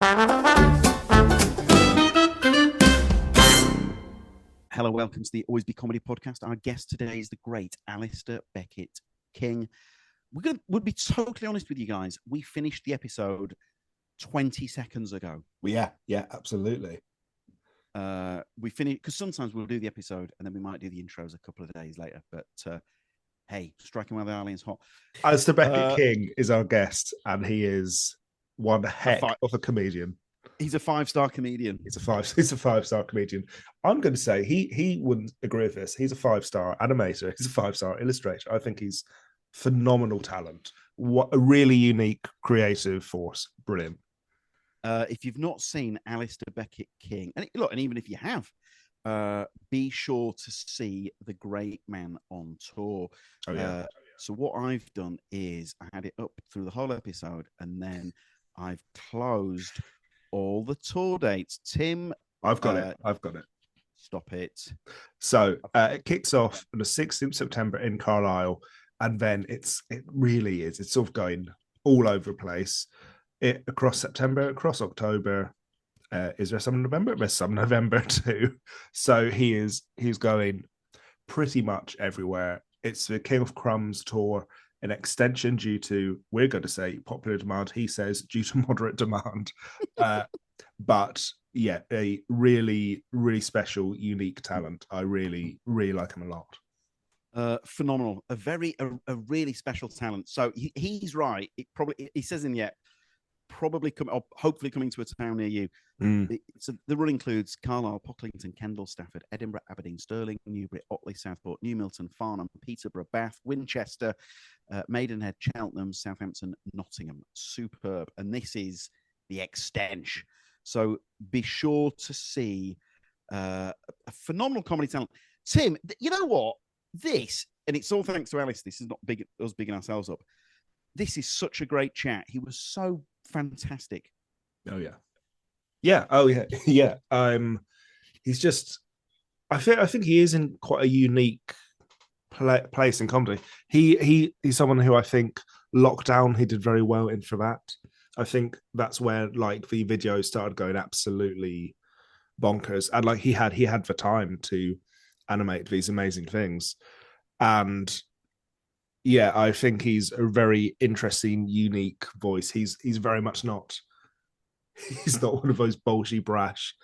Hello, welcome to the Always Be Comedy podcast. Our guest today is the great Alasdair Beckett-King. We'll be totally honest with you guys. We finished the episode 20 seconds ago. Yeah, absolutely. We finished because sometimes we'll do the episode and then we might do the intros a couple of days later. But hey, striking while the iron is hot. Alasdair Beckett-King is our guest, and he is one heck of a comedian. He's a 5-star comedian. He's a 5-star comedian. I'm going to say he wouldn't agree with this. He's a 5-star animator. He's a 5-star illustrator. I think he's phenomenal talent. What a really unique creative force. Brilliant. If you've not seen Alasdair Beckett-King, and look, and even if you have, be sure to see the great man on tour. Oh yeah. So what I've done is I had it up through the whole episode, and then I've closed all the tour dates. Tim, I've got it. Stop it. So it kicks off on the 16th September in Carlisle, and then it really is. It's sort of going all over the place. Across September, across October. Is there some in November? There's some November too. So he's going pretty much everywhere. It's the King of Crumbs tour, an extension due to, we're going to say, popular demand. He says due to moderate demand. But yeah, a really, really special, unique talent. I really, really like him a lot. Phenomenal. A really special talent. So he's right. He says in the app, hopefully coming to a town near you. So the run includes Carlisle, Pocklington, Kendal, Stafford, Edinburgh, Aberdeen, Stirling, Newbury, Otley, Southport, New Milton, Farnham, Peterborough, Bath, Winchester, Maidenhead, Cheltenham, Southampton, Nottingham. Superb. And this is the extension. So be sure to see a phenomenal comedy talent. Tim, you know what? This, and it's all thanks to Alice. This is not us bigging ourselves up. This is such a great chat. He was so fantastic. Oh yeah. He's just. I think he is in quite a unique place in comedy. He's someone who I think lockdown he did very well in for that. I think that's where like the videos started going absolutely bonkers, and like he had the time to animate these amazing things, and. Yeah, I think he's a very interesting, unique voice. He's very much not. He's not one of those bolshy, brash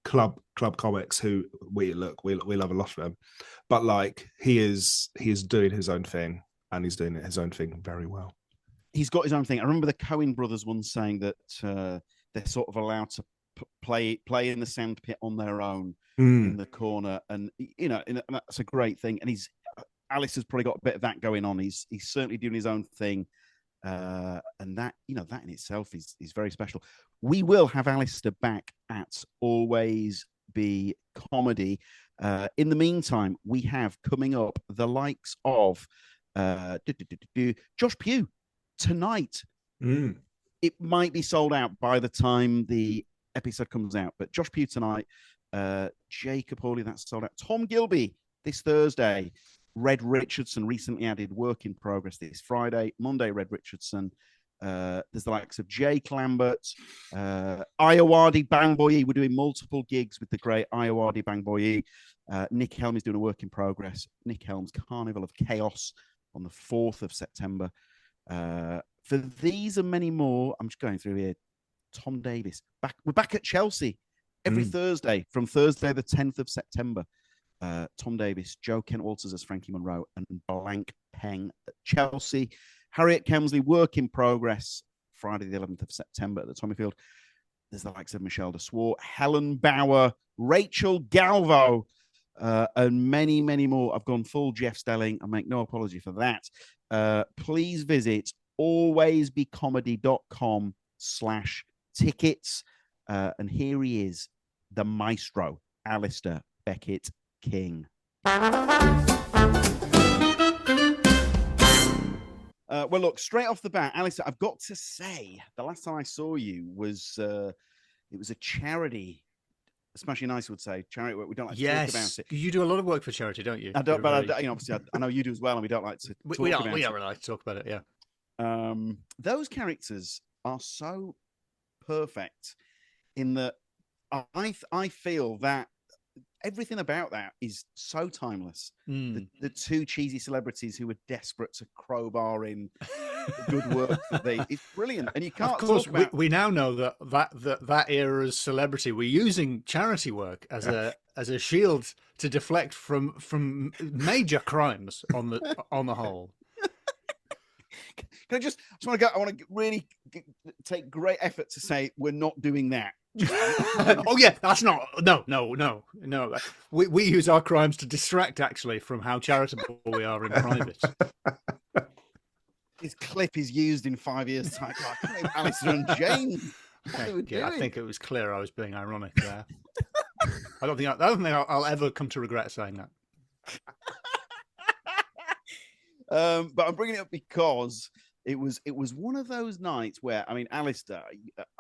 club comics who we love a lot of them, but like he is doing his own thing, and he's doing his own thing very well. He's got his own thing. I remember the Coen brothers once saying that they're sort of allowed to play in the sandpit on their own in the corner, and and that's a great thing. And Alice has probably got a bit of that going on. He's certainly doing his own thing, and that that in itself is very special. We will have Alasdair back at Always Be Comedy. In the meantime, we have coming up the likes of Josh Pugh tonight. It might be sold out by the time the episode comes out, but Josh Pugh tonight. Jacob Hawley, that's sold out. Tom Gilby this Thursday. Red Richardson recently added work in progress this Friday. Monday, Red Richardson. There's the likes of Jake Lambert, Ayawadi Bangboyi. We're doing multiple gigs with the great Ayawadi Bangboyi. Nick Helm is doing a work in progress. Nick Helm's Carnival of Chaos on the 4th of September. For these and many more, I'm just going through here. Tom Davis. We're back at Chelsea every Thursday from Thursday, the 10th of September. Tom Davis, Joe Kent Walters as Frankie Monroe, and Blank Peng at Chelsea. Harriet Kemsley, work in progress, Friday the 11th of September at the Tommyfield. There's the likes of Michelle de Swart, Helen Bauer, Rachel Galvo, and many, many more. I've gone full Jeff Stelling. I make no apology for that. Please visit alwaysbecomedy.com/tickets. And here he is, the maestro, Alasdair Beckett-King. Well, look, straight off the bat, Alasdair, I've got to say, the last time I saw you was it was a charity. Smashing Nice would say charity work. We don't like to talk about it. You do a lot of work for charity, don't you? I don't, but obviously, I know you do as well, and we don't like to. We don't really like to talk about it. Yeah. Those characters are so perfect in that I feel that everything about that is so timeless. The two cheesy celebrities who were desperate to crowbar in good work it's brilliant, and you can't. Of course, talk about... we now know that era's celebrity were using charity work as a shield to deflect from major crimes on the whole. Can I just want to go? I want to really take great effort to say we're not doing that. Oh yeah, that's not. No. We use our crimes to distract, actually, from how charitable we are in private. This clip is used in 5 years' time. Alasdair and James. I think it was clear I was being ironic there. I don't think I'll ever come to regret saying that. But I'm bringing it up because it was one of those nights where, I mean, Alasdair,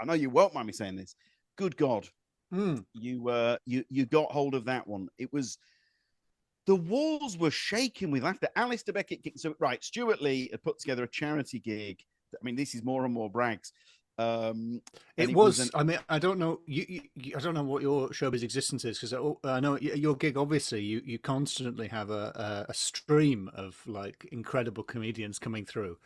I know you won't mind me saying this. Good God, you got hold of that one. It was, the walls were shaking with laughter. Alasdair Beckett-King. So right, Stuart Lee had put together a charity gig. I mean, this is more and more brags. It was. I mean, I don't know. I don't know what your showbiz existence is, because I know your gig. Obviously, you constantly have a stream of like incredible comedians coming through.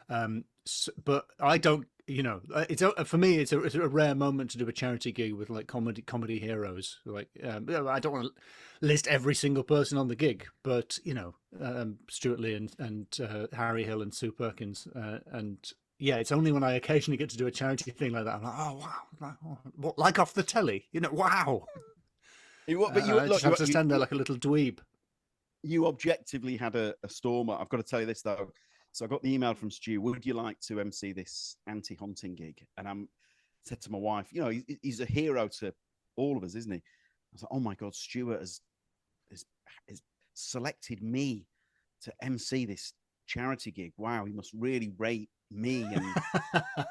But I don't. You know, it's for me. It's a rare moment to do a charity gig with like comedy heroes. Like, I don't want to list every single person on the gig, but you know, Stuart Lee and Harry Hill and Sue Perkins and. Yeah, it's only when I occasionally get to do a charity thing like that, I'm like, oh, wow, like off the telly, you know, wow. But you I just have to stand there like a little dweeb. You objectively had a stormer. I've got to tell you this, though. So I got the email from Stu, would you like to MC this anti-hunting gig? And I said to my wife, you know, he's a hero to all of us, isn't he? I was like, oh, my God, Stuart has selected me to MC this charity gig. Wow, he must really rate me, and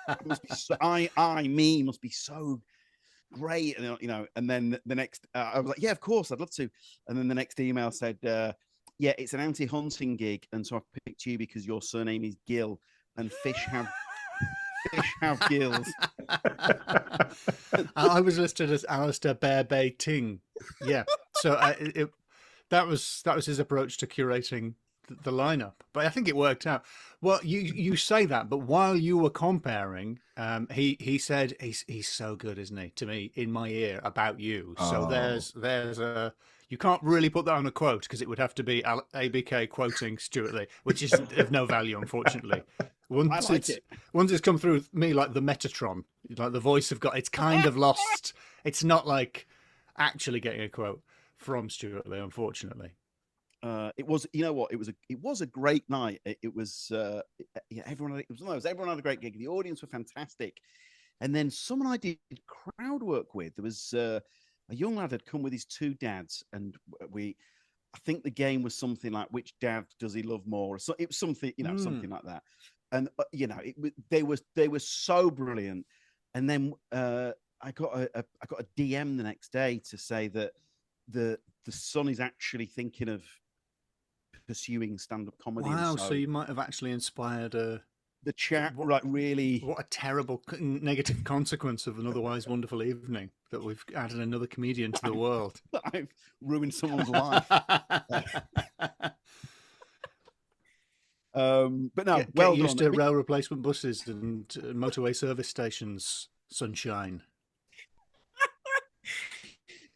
it must be so, me must be so great, and you know. And then the next, I was like, yeah, of course, I'd love to. And then the next email said, yeah, it's an anti-hunting gig, and so I picked you because your surname is Gill, and fish have gills. I was listed as Alasdair Beckett-King. Yeah, so that was his approach to curating the lineup, but I think it worked out. Well, you say that, but while you were comparing, he said he's so good, isn't he, to me in my ear about you. So there's a, you can't really put that on a quote because it would have to be ABK quoting Stuart Lee, which is of no value, unfortunately. Once it's come through me like the Metatron, like the voice of God, it's kind of lost. It's not like actually getting a quote from Stuart Lee, unfortunately. It was, you know what, it was a great night. It was everyone had a great gig. The audience were fantastic, and then someone I did crowd work with, there was a young lad had come with his two dads, and I think the game was something like which dad does he love more, so it was something, you know, something like that. And you know, they were so brilliant. And then I got a DM the next day to say that the son is actually thinking of pursuing stand-up comedy. Wow, so you might have actually inspired the chat. Right, really. What a terrible negative consequence of an otherwise wonderful evening, that we've added another comedian to the world. I've ruined someone's life. But no, get used to rail replacement buses and motorway service stations, sunshine.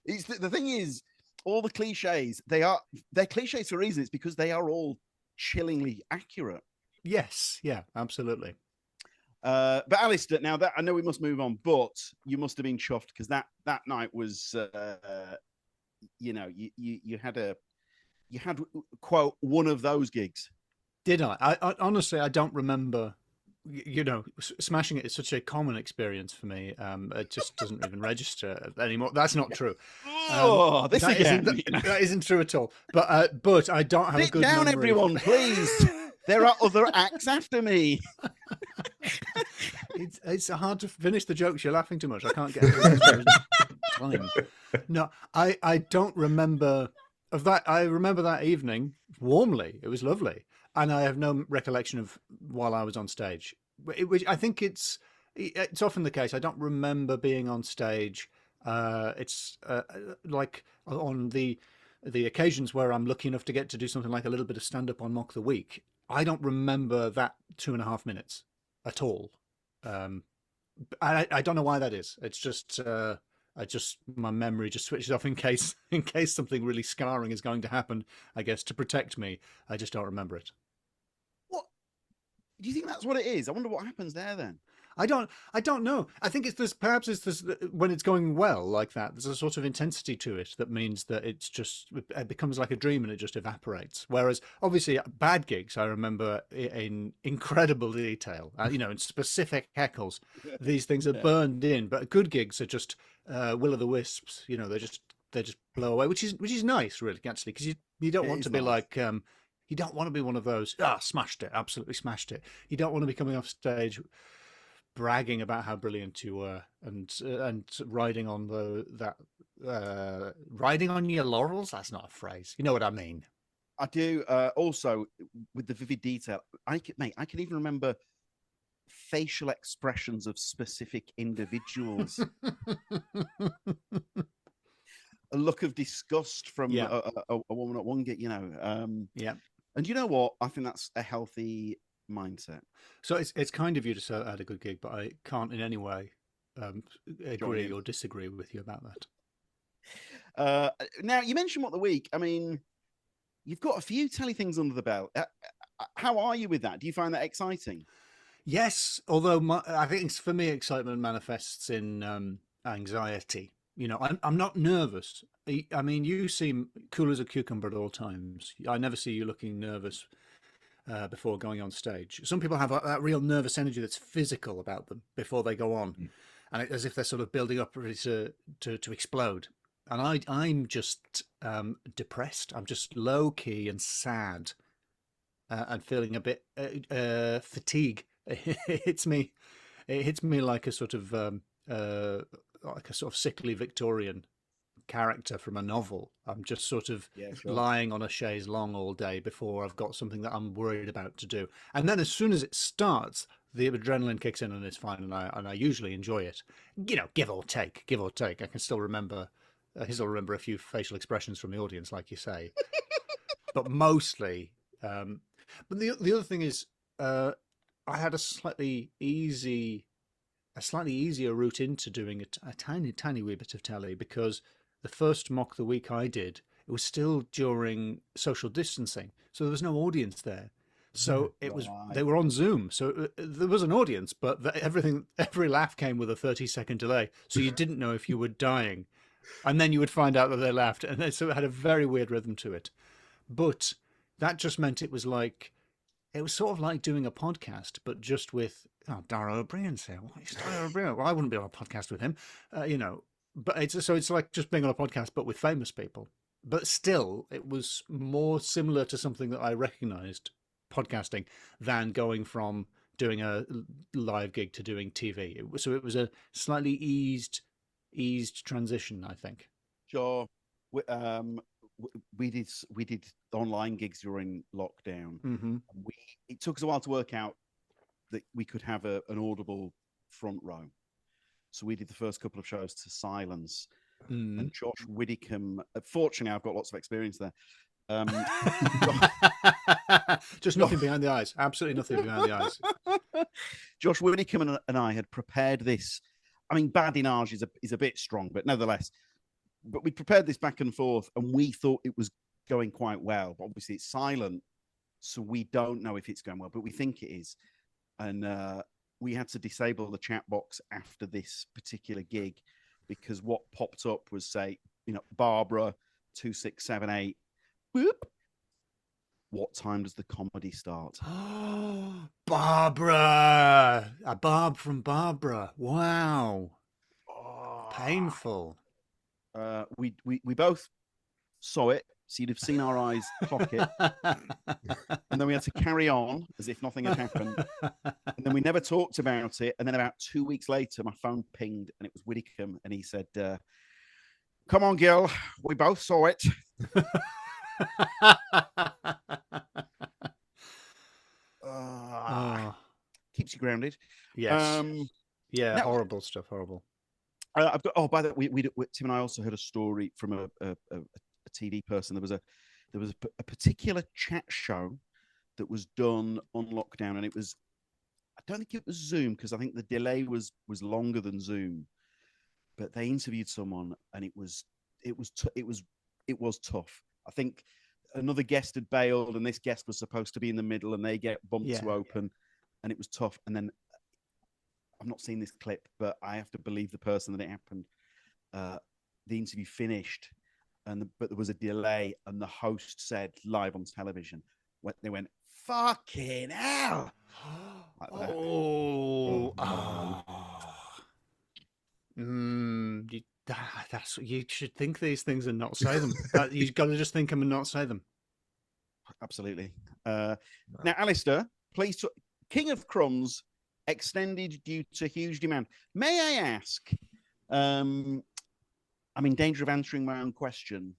The thing is, all the cliches, they're cliches for a reason. It's because they are all chillingly accurate. Yes, yeah, absolutely. But Alasdair, now that I know we must move on, but you must have been chuffed because that night was, you know, you had quote one of those gigs. Did I? I honestly, I don't remember. You know, smashing it is such a common experience for me. It just doesn't even register anymore. That's not true. That isn't true at all. But I don't have a good down, memory. Everyone, please. There are other acts after me. It's hard to finish the jokes. You're laughing too much. I can't get it. Time. No, I don't remember of that. I remember that evening warmly. It was lovely. And I have no recollection of while I was on stage. I think it's It's often the case. I don't remember being on stage. It's like on the occasions where I'm lucky enough to get to do something like a little bit of stand up on Mock the Week. I don't remember that 2.5 minutes at all. I don't know why that is. It's just my memory just switches off in case something really scarring is going to happen. I guess to protect me, I just don't remember it. What do you think that's what it is? I wonder what happens there then. I don't know. I think it's this. Perhaps it's this when it's going well like that. There's a sort of intensity to it that means that it becomes like a dream and it just evaporates. Whereas obviously bad gigs, I remember in incredible detail. In specific heckles, these things are burned in. But good gigs are just will o' the wisps. They just blow away, which is nice, really, actually, because you don't want to be like. You don't want to be one of those. Smashed it, absolutely smashed it. You don't want to be coming off stage bragging about how brilliant you were and riding on riding on your laurels. That's not a phrase. You know what I mean? I do. Also, with the vivid detail, I can even remember facial expressions of specific individuals. A look of disgust from a woman at one gig. Yeah. And you know what? I think that's a healthy mindset. So it's kind of you to say I had a good gig, but I can't in any way agree or disagree with you about that. Now, you mentioned What the Week. I mean, you've got a few telly things under the belt. How are you with that? Do you find that exciting? Yes, although I think for me, excitement manifests in anxiety. I'm not nervous. I mean, you seem cool as a cucumber at all times. I never see you looking nervous before going on stage. Some people have that real nervous energy that's physical about them before they go on, and as if they're sort of building up ready to explode. And I'm just depressed. I'm just low key and sad, and feeling a bit fatigue. It hits me like a sort of sickly Victorian character from a novel. I'm just sort of lying on a chaise longue all day before I've got something that I'm worried about to do. And then as soon as it starts, the adrenaline kicks in and it's fine, and I usually enjoy it. Give or take. I can still remember a few facial expressions from the audience, like you say. But mostly, but the other thing is, I had a slightly easier route into doing a tiny wee bit of telly, because the first Mock the Week I did, it was still during social distancing, so there was no audience there. So they were on Zoom, so there was an audience, but every laugh came with a 30-second delay, so you didn't know if you were dying, and then you would find out that they laughed, and so it had a very weird rhythm to it. But that just meant it was sort of like doing a podcast, but just with Dara O'Brien's here. What is Dara O'Brien? Well, I wouldn't be on a podcast with him, But it's like just being on a podcast, but with famous people. But still, it was more similar to something that I recognised, podcasting, than going from doing a live gig to doing TV. So it was a slightly eased transition, I think. Sure. We did online gigs during lockdown. Mm-hmm. It took us a while to work out that we could have an audible front row. So we did the first couple of shows to silence. And Josh Widdicombe, fortunately, I've got lots of experience there. Just nothing behind the eyes. Absolutely nothing behind the eyes. Josh Widdicombe and I had prepared this. I mean, badinage is a bit strong, but nevertheless. But we prepared this back and forth, and we thought it was going quite well. But obviously, it's silent, so we don't know if it's going well, but we think it is. And we had to disable the chat box after this particular gig, because what popped up was, say, Barbara 2678. Whoop. What time does the comedy start? Barbara, a Barb from Barbara. Wow, painful. We both saw it, so you'd have seen our eyes clock it, and then we had to carry on as if nothing had happened, and then we never talked about it. And then about 2 weeks later, my phone pinged, and it was Widdicombe, and he said, "Come on, Gill, we both saw it." Keeps you grounded. Yes. Yeah, Now, horrible stuff. Horrible. I've got. Oh, by the way, Tim and I also heard a story from a TV person. There was a particular chat show that was done on lockdown, and it was. I don't think it was Zoom because I think the delay was longer than Zoom. But they interviewed someone, and it was tough. I think another guest had bailed, and this guest was supposed to be in the middle, and they get bumped to open, and it was tough. And then I've not seen this clip, but I have to believe the person that it happened. The interview finished, but there was a delay, and the host said live on television, they went, "Fucking hell!" Like that's you should think these things and not say them. You've got to just think them and not say them. Absolutely. Now, Alasdair, please, King of Crumbs extended due to huge demand. May I ask? I'm in danger of answering my own question,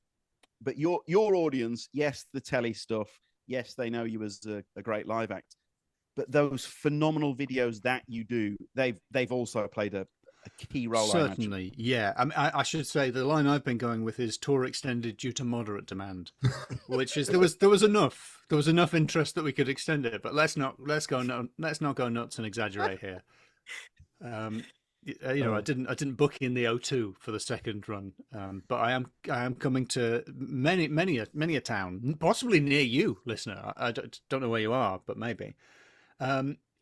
but your audience, yes, the telly stuff, yes, they know you as a great live act, but those phenomenal videos that you do, they've also played a key role. Certainly, yeah. I should say the line I've been going with is tour extended due to moderate demand, which is there was enough interest that we could extend it, but let's not go nuts and exaggerate here. I didn't book in the O2 for the second run, but I am coming to many a town, possibly near you, listener. I don't know where you are, but maybe.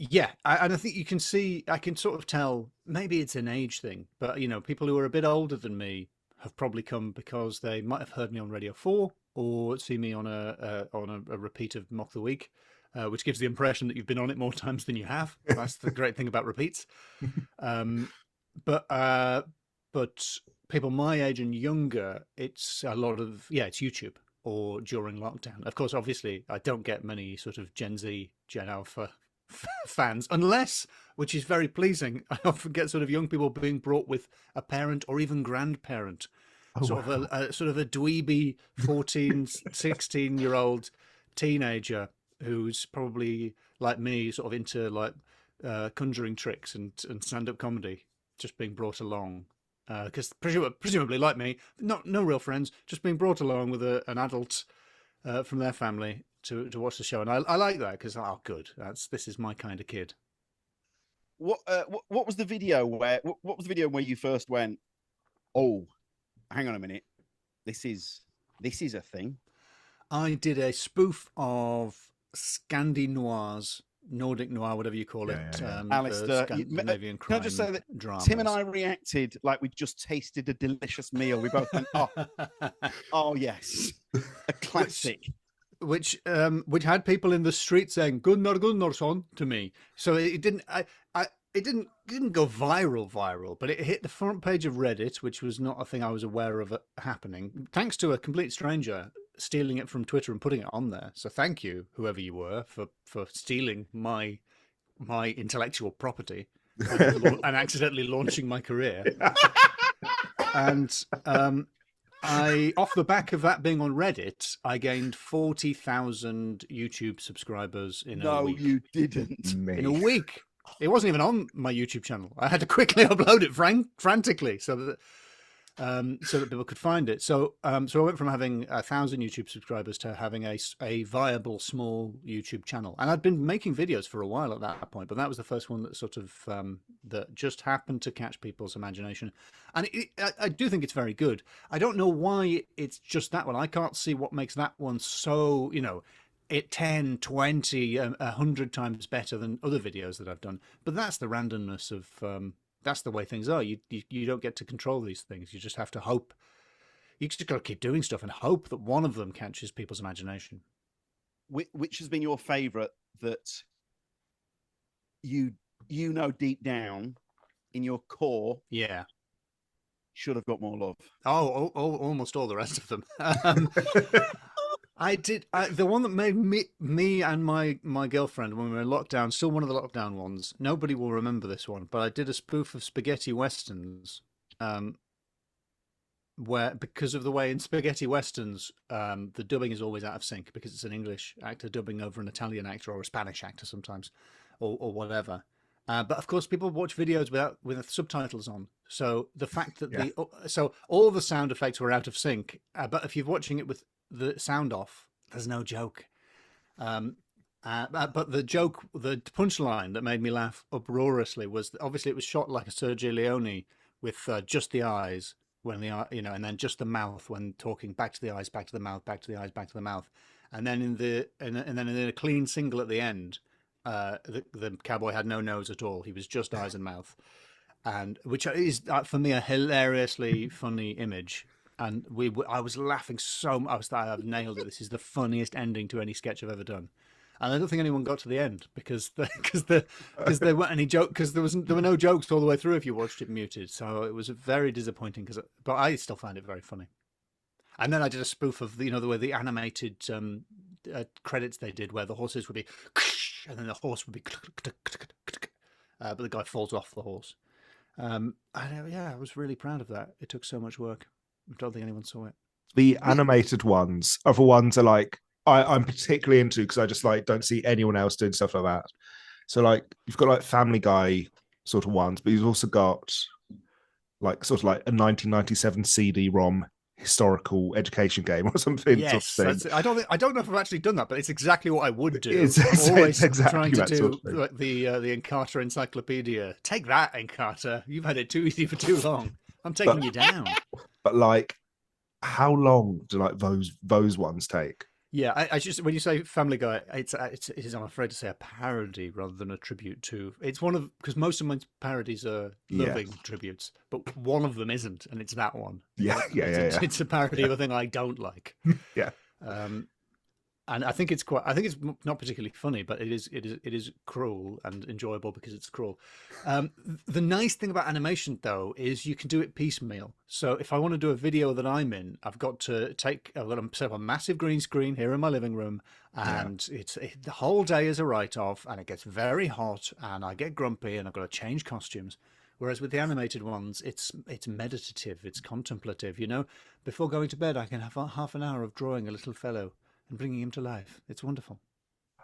Yeah, and I think you can see, I can sort of tell, maybe it's an age thing, but, people who are a bit older than me have probably come because they might have heard me on Radio 4 or see me on a repeat of Mock the Week, which gives the impression that you've been on it more times than you have. That's the great thing about repeats. But people my age and younger, it's a lot of, it's YouTube or during lockdown. Of course, obviously, I don't get many sort of Gen Z, Gen Alpha fans, unless, which is very pleasing, I often get sort of young people being brought with a parent or even grandparent, sort of a dweeby 14, 16-year-old teenager who's probably like me, sort of into like conjuring tricks and stand-up comedy, just being brought along. Because presumably, like me, no real friends, just being brought along with an adult from their family to watch the show, and I like that because good, this is my kind of kid. What was the video where you first went, oh, hang on a minute, this is a thing? I did a spoof of Scandinoise, Nordic noir, whatever you call it. Alasdair, Scandinavian crime. Can I just say that dramas. Tim and I reacted like we just tasted a delicious meal. We both went, oh yes, a classic. Which had people in the street saying Gunnarsson to me. So it didn't it didn't go viral, but it hit the front page of Reddit, which was not a thing I was aware of happening, thanks to a complete stranger stealing it from Twitter and putting it on there. So thank you, whoever you were, for stealing my intellectual property and accidentally launching my career. And off the back of that being on Reddit, I gained 40,000 YouTube subscribers in a week. No, you didn't. In a week. It wasn't even on my YouTube channel. I had to quickly upload it frantically so that people could find it. So I went from having 1,000 YouTube subscribers to having a viable small YouTube channel. And I'd been making videos for a while at that point, but that was the first one that sort of that just happened to catch people's imagination. And I do think it's very good. I don't know why it's just that one. I can't see what makes that one so, 10, 20, 100 times better than other videos that I've done. But that's the randomness of... that's the way things are. You don't get to control these things. You just have to hope. You just got to keep doing stuff and hope that one of them catches people's imagination. Which has been your favourite that you deep down in your core? Yeah. Should have got more love. Oh, almost all the rest of them. I did. The one that made me and my girlfriend when we were in lockdown, still one of the lockdown ones. Nobody will remember this one, but I did a spoof of spaghetti westerns, where because of the way in spaghetti westerns, the dubbing is always out of sync because it's an English actor dubbing over an Italian actor or a Spanish actor sometimes, or whatever. But of course, people watch videos with subtitles on. So the fact that so all the sound effects were out of sync. But if you're watching it with the sound off, there's no joke. But the punchline that made me laugh uproariously was obviously it was shot like a Sergio Leone with just the eyes when and then just the mouth when talking, back to the eyes, back to the mouth, back to the eyes, back to the mouth, and then in a clean single at the end, the cowboy had no nose at all. He was just eyes and mouth, and which is for me a hilariously funny image. And I was laughing so much. I was like, I've nailed it. This is the funniest ending to any sketch I've ever done. And I don't think anyone got to the end because there weren't any joke, because there were no jokes all the way through if you watched it muted. So it was very disappointing. But I still find it very funny. And then I did a spoof of the way the animated credits they did, where the horses would be, and then the horse would be, but the guy falls off the horse. I was really proud of that. It took so much work. I don't think anyone saw it. The animated ones are the ones are like I'm particularly into, because I just like don't see anyone else doing stuff like that. So like you've got like Family Guy sort of ones, but you've also got like sort of like a 1997 CD-ROM historical education game or something. Yes, sort of thing. I don't know if I've actually done that, but it's exactly what I would do. It's exactly trying to that do sort of thing. like the Encarta Encyclopedia. Take that, Encarta! You've had it too easy for too long. I'm taking you down. But like, how long do like those ones take? Yeah, I just, when you say Family Guy, it is, I'm afraid to say, a parody rather than a tribute to. It's one of, because most of my parodies are loving tributes, but one of them isn't, and it's that one. It's a parody of a thing I don't like. Yeah. And I think it's not particularly funny, but it is cruel and enjoyable because it's cruel. The nice thing about animation, though, is you can do it piecemeal. So if I want to do a video that I'm in, I've got to set up a massive green screen here in my living room, and the whole day is a write-off, and it gets very hot, and I get grumpy, and I've got to change costumes. Whereas with the animated ones, it's meditative, it's contemplative. Before going to bed, I can have half an hour of drawing a little fellow and bringing him to life. It's wonderful.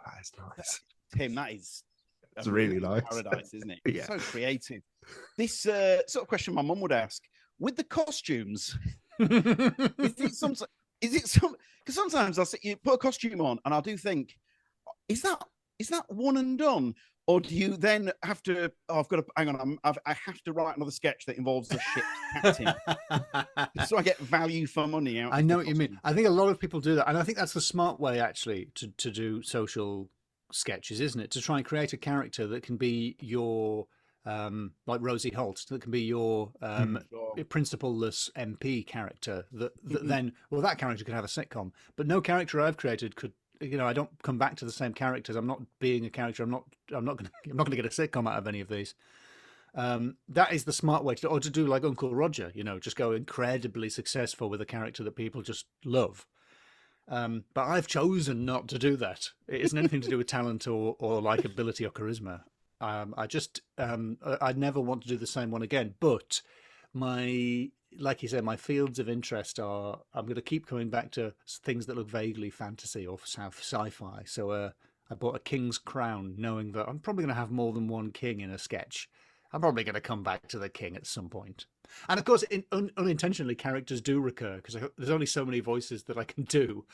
That is nice. Tim, that is really nice. Paradise, isn't it? Yeah. So creative. This sort of question my mum would ask, with the costumes, because sometimes you put a costume on and I do think, is that one and done? Or do you then have to, I have to write another sketch that involves the ship's captain so I get value for money out. I know what you mean. I think a lot of people do that. And I think that's the smart way, actually, to do social sketches, isn't it? To try and create a character that can be your, like Rosie Holt, that can be your principle-less MP character. That then, well, that character could have a sitcom. But no character I've created could, I don't come back to the same characters. I'm not being a character. I'm not going to get a sitcom out of any of these. That is the smart way to do like Uncle Roger. Just go incredibly successful with a character that people just love. But I've chosen not to do that. It isn't anything to do with talent or likability or charisma. I'd never want to do the same one again. But like you said, my fields of interest are, I'm going to keep coming back to things that look vaguely fantasy or sci-fi. So I bought a King's Crown, knowing that I'm probably going to have more than one king in a sketch. I'm probably going to come back to the king at some point. And of course, unintentionally, characters do recur, because there's only so many voices that I can do.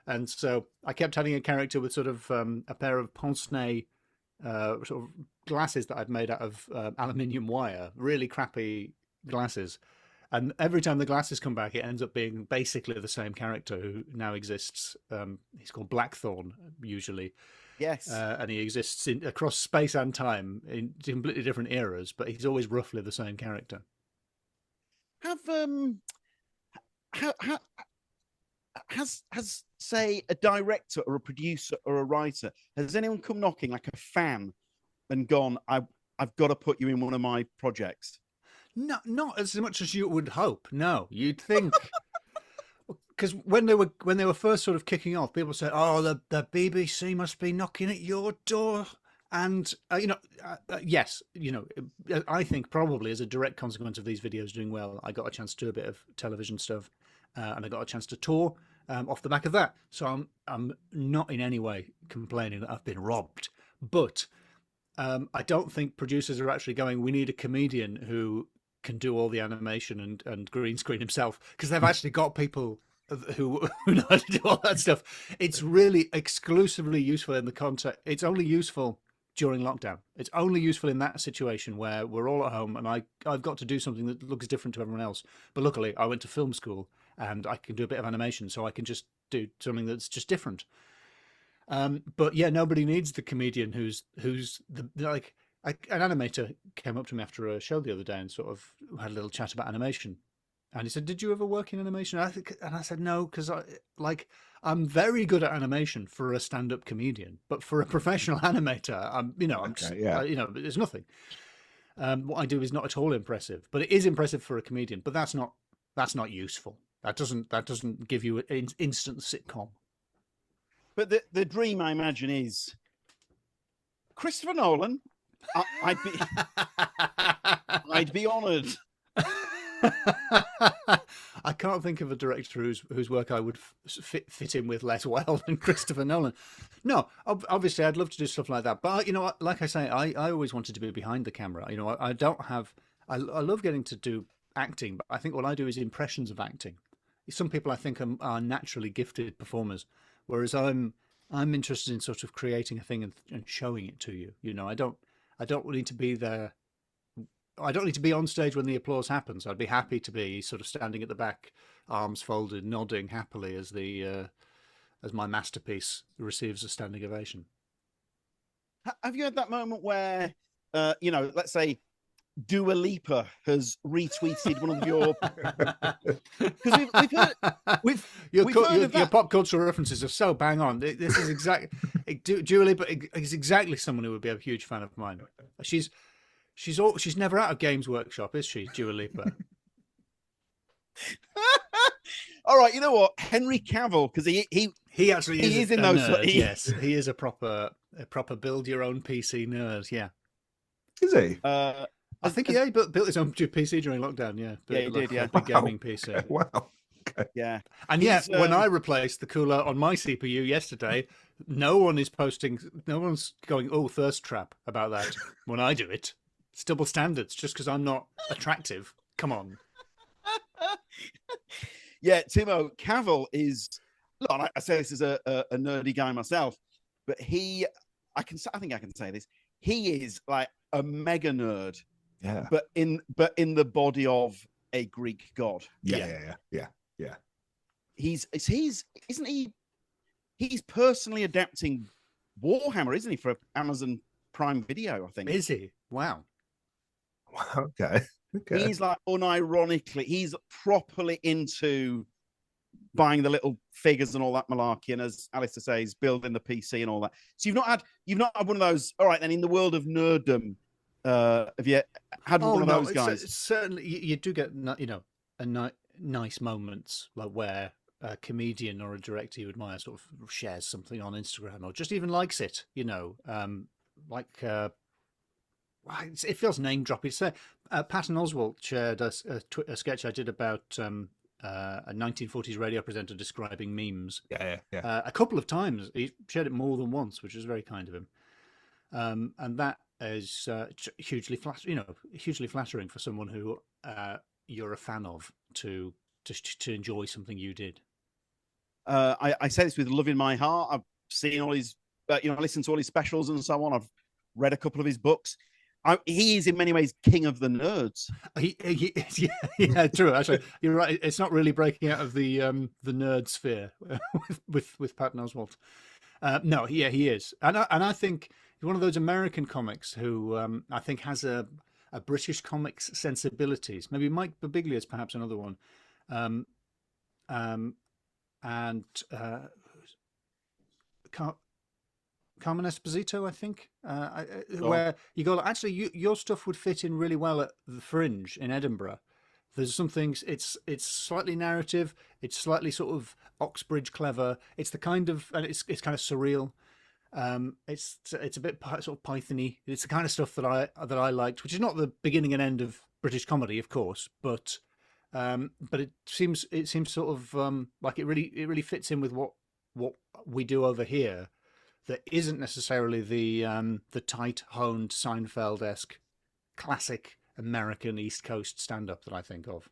And so I kept having a character with sort of a pair of pince-nez sort of glasses that I'd made out of aluminium wire, really crappy glasses. And every time the glasses come back, it ends up being basically the same character who now exists. He's called Blackthorn, usually. Yes. And he exists across space and time in completely different eras, but he's always roughly the same character. Has say a director or a producer or a writer, has anyone come knocking, like a fan, and gone, I've got to put you in one of my projects? No, not as much as you would hope. No, you'd think, because when they were first sort of kicking off, people said, "Oh, the BBC must be knocking at your door," and yes, I think probably as a direct consequence of these videos doing well, I got a chance to do a bit of television stuff, and I got a chance to tour off the back of that. So I'm not in any way complaining that I've been robbed, but I don't think producers are actually going, we need a comedian who can do all the animation and green screen himself, because they've actually got people who know how to do all that stuff. It's really exclusively useful in the context. It's only useful during lockdown. It's only useful in that situation where we're all at home and I've got to do something that looks different to everyone else. But luckily, I went to film school and I can do a bit of animation, so I can just do something that's just different. But yeah, nobody needs the comedian who's the like. An animator came up to me after a show the other day and sort of had a little chat about animation, and he said, "Did you ever work in animation?" And I said, "No, because I'm very good at animation for a stand-up comedian, but for a professional animator, there's nothing. What I do is not at all impressive, but it is impressive for a comedian. But that's not useful. That doesn't give you an instant sitcom." But the dream, I imagine, is Christopher Nolan. I'd be honoured. I can't think of a director whose work I would fit in with less well than Christopher Nolan. No, obviously I'd love to do stuff like that. But like I say, I always wanted to be behind the camera. I don't have. I love getting to do acting, but I think what I do is impressions of acting. Some people I think are naturally gifted performers, whereas I'm interested in sort of creating a thing and showing it to you. I don't need to be there. I don't need to be on stage when the applause happens. I'd be happy to be sort of standing at the back, arms folded, nodding happily as my masterpiece receives a standing ovation. Have you had that moment where, let's say Dua Lipa has retweeted one of your, because we've heard of that. Your pop cultural references are so bang on. This is exactly Dua Lipa is exactly someone who would be a huge fan of mine. She's never out of Games Workshop, is she, Dua Lipa? All right, you know what, Henry Cavill, because he actually is in those. Yes, he is a proper build your own PC nerd. Yeah, is he? I think he built his own PC during lockdown. Yeah, he did. Yeah, big gaming PC. Okay, wow. Okay. Yeah, and yet when I replaced the cooler on my CPU yesterday, no one's going, "Oh, thirst trap" about that when I do it. It's double standards just because I'm not attractive. Come on. Yeah, Timo, Cavill is. Look, I say this as a nerdy guy myself, but I think I can say this. He is like a mega nerd. Yeah. But in the body of a Greek god. Yeah. Isn't he? He's personally adapting Warhammer, isn't he, for Amazon Prime Video? I think. Is he? Wow. Okay. He's like unironically, he's properly into buying the little figures and all that malarkey, and as Alasdair says, building the PC and all that. So you've not had one of those. All right, then, in the world of nerddom, have you had one of those guys? Certainly, you do get nice moments like where a comedian or a director you admire sort of shares something on Instagram or just even likes it. It feels name droppy. So, Patton Oswalt shared a sketch I did about a 1940s radio presenter describing memes. Yeah. A couple of times. He shared it more than once, which was very kind of him. And that is hugely flattering for someone who you're a fan of to enjoy something you did. I say this with love in my heart. I've seen all his, listened to all his specials and so on. I've read a couple of his books. He is in many ways king of the nerds. Yeah, true. Actually, you're right. It's not really breaking out of the nerd sphere with Patton Oswalt. No, yeah, he is, and I think he's one of those American comics who I think has a British comics sensibilities. Maybe Mike Birbiglia is perhaps another one, and Carmen Esposito, I think, where you go, actually, your stuff would fit in really well at the Fringe in Edinburgh. There's some things, it's slightly narrative, it's slightly sort of Oxbridge clever, it's the kind of, and it's kind of surreal. It's a bit sort of Python-y. It's the kind of stuff that I liked, which is not the beginning and end of British comedy, of course, but it seems sort of like it really fits in with what we do over here. that isn't necessarily the tight-honed Seinfeld-esque classic American East Coast stand-up that I think of.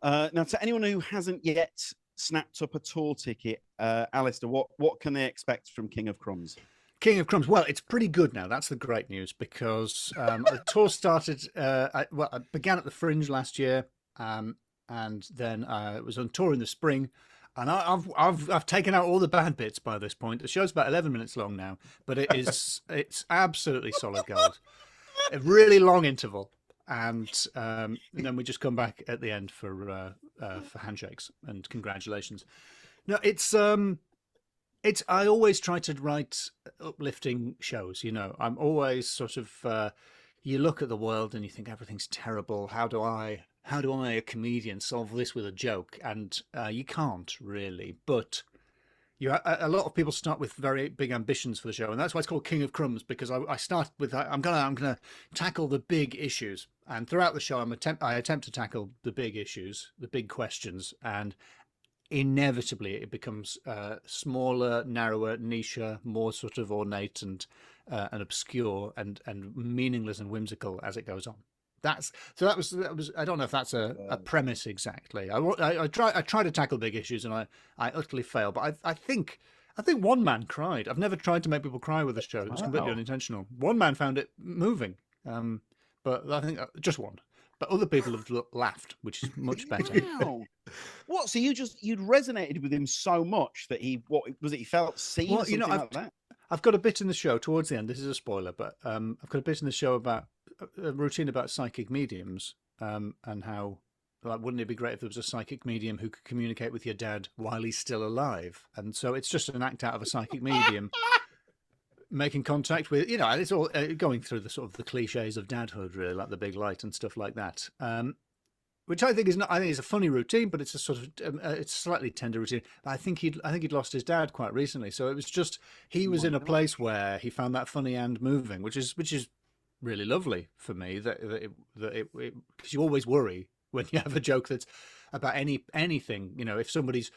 Now, to anyone who hasn't yet snapped up a tour ticket, Alasdair, what can they expect from King of Crumbs? King of Crumbs. Well, it's pretty good now. That's the great news, because the tour started. I began at the Fringe last year, and then it was on tour in the spring. And I've taken out all the bad bits by this point. The show's about 11 minutes long now, but it's absolutely solid gold. A really long interval. And then we just come back at the end for handshakes and congratulations. No, it's I always try to write uplifting shows. You know, I'm always sort of you look at the world and you think everything's terrible. How do I, a comedian, solve this with a joke? And you can't really, but a lot of people start with very big ambitions for the show, and that's why it's called King of Crumbs, because I start with I'm gonna tackle the big issues, and throughout the show I attempt to tackle the big issues, the big questions, and inevitably it becomes smaller, narrower, nicher, more sort of ornate and obscure and meaningless and whimsical as it goes on. That was. I don't know if that's a premise exactly. I try to tackle big issues and I utterly fail. But I think one man cried. I've never tried to make people cry with a show. It's completely unintentional. One man found it moving, but I think just one. But other people have laughed, which is much better. Wow. What? So you'd resonated with him so much that he felt seen? Well, you know, like that? I've got a bit in the show towards the end. This is a spoiler, but I've got a bit in the show about a routine about psychic mediums, and how, like, wouldn't it be great if there was a psychic medium who could communicate with your dad while he's still alive? And so it's just an act out of a psychic medium making contact with, you know, and it's all going through the sort of the cliches of dadhood, really, like the big light and stuff like that. Which I think is not. I think it's a funny routine, but it's a sort of it's a slightly tender routine. I think he'd lost his dad quite recently, so it was just he was in a place where he found that funny and moving, which is really lovely for me. Because you always worry when you have a joke that's about anything. You know, if somebody's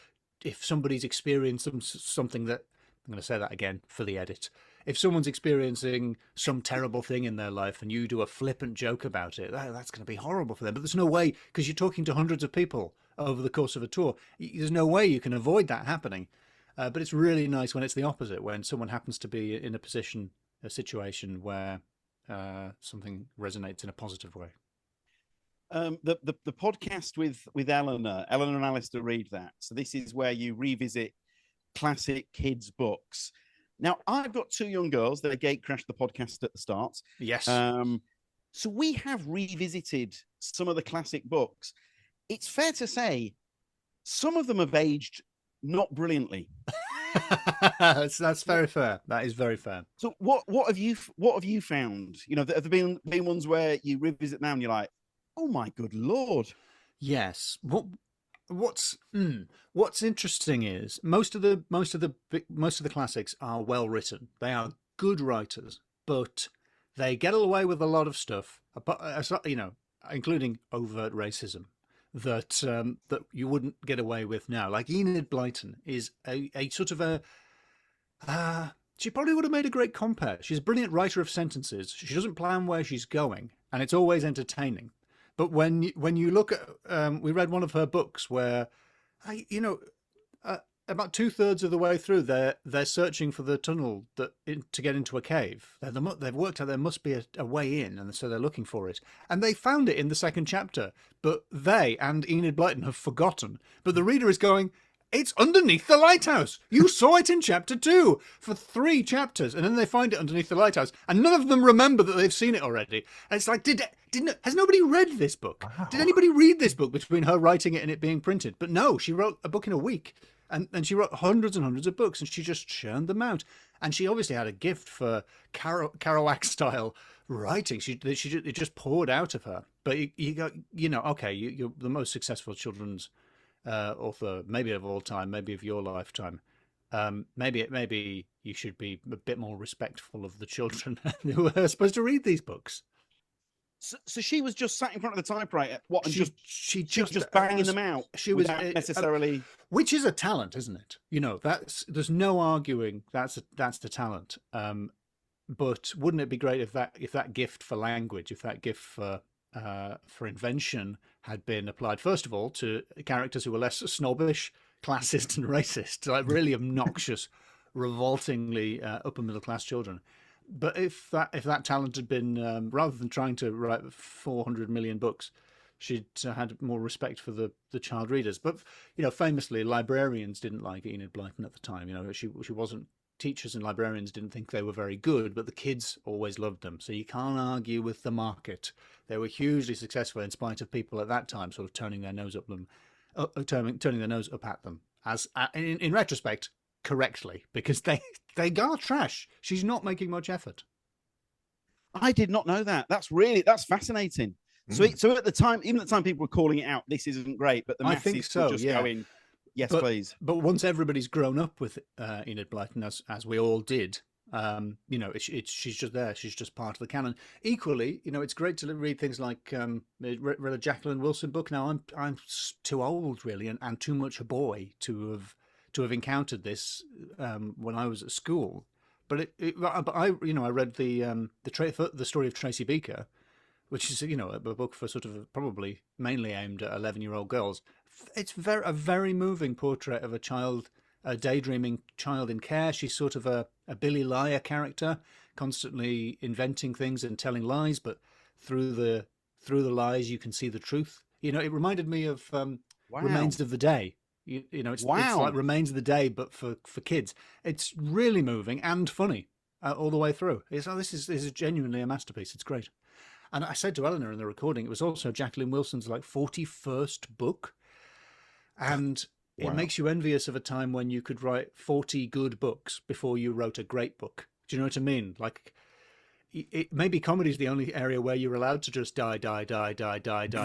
experienced something that, I'm going to say that again for the edit. If someone's experiencing some terrible thing in their life and you do a flippant joke about it, that's going to be horrible for them. But there's no way, because you're talking to hundreds of people over the course of a tour, there's no way you can avoid that happening. But it's really nice when it's the opposite, when someone happens to be in a situation where something resonates in a positive way. The podcast with Eleanor and Alasdair read that. So this is where you revisit classic kids' books. Now, I've got two young girls that gatecrashed the podcast at the start. Yes. So we have revisited some of the classic books. It's fair to say some of them have aged not brilliantly. That's very fair. That is very fair. So what have you found? You know, have there been ones where you revisit now and you're like, oh my good Lord. Yes. What's interesting is most of the classics are well written. They are good writers, but they get away with a lot of stuff, you know, including overt racism that you wouldn't get away with now. Like Enid Blyton is a sort of a. She probably would have made a great compere. She's a brilliant writer of sentences. She doesn't plan where she's going, and it's always entertaining. But when you look at, we read one of her books where, about 2/3 of the way through, they're searching for the tunnel to get into a cave. They've worked out there must be a way in, and so they're looking for it. And they found it in the second chapter, but they and Enid Blyton have forgotten. But the reader is going, it's underneath the lighthouse. You saw it in chapter 2 for 3 chapters, and then they find it underneath the lighthouse, and none of them remember that they've seen it already. And it's like, has nobody read this book? Wow. Did anybody read this book between her writing it and it being printed? But no, she wrote a book in a week, and she wrote hundreds and hundreds of books, and she just churned them out. And she obviously had a gift for Kerouac style writing. It just poured out of her. But you're the most successful children's author, maybe of all time, maybe of your lifetime. Maybe you should be a bit more respectful of the children who are supposed to read these books. So she was just sat in front of the typewriter, and she just banging them out. She was necessarily, which is a talent, isn't it? You know, there's no arguing that's the talent. But wouldn't it be great if that gift for language, if that gift for invention had been applied first of all to characters who were less snobbish, classist, and racist, like really obnoxious, revoltingly upper middle class children. But if that talent had been, rather than trying to write 400 million books, she'd had more respect for the child readers. But, you know, famously, librarians didn't like Enid Blyton at the time. You know, she wasn't, teachers and librarians didn't think they were very good, but the kids always loved them. So you can't argue with the market. They were hugely successful in spite of people at that time sort of turning their nose up at them. As in retrospect, correctly, because they are trash. She's not making much effort. I did not know that. That's fascinating. So at the time, even at the time, people were calling it out. This isn't great, but the masses were just going, yes, please. But once everybody's grown up with Enid Blyton, as we all did, you know, she's just there. She's just part of the canon. Equally, you know, it's great to read things like read a Jacqueline Wilson book. Now I'm too old really, and too much a boy to have encountered this when I was at school. But I read the story of Tracy Beaker, which is, you know, a book for sort of probably mainly aimed at 11-year-old girls. It's a very moving portrait of a daydreaming child in care. She's sort of a Billy Liar character, constantly inventing things and telling lies, but through the lies you can see the truth. You know, it reminded me of Remains of the Day. You know, it's like Remains of the Day, but for kids. It's really moving and funny all the way through. This is genuinely a masterpiece. It's great. And I said to Eleanor in the recording, it was also Jacqueline Wilson's like 41st book. And it makes you envious of a time when you could write 40 good books before you wrote a great book. Do you know what I mean? Like, maybe comedy is the only area where you're allowed to just die,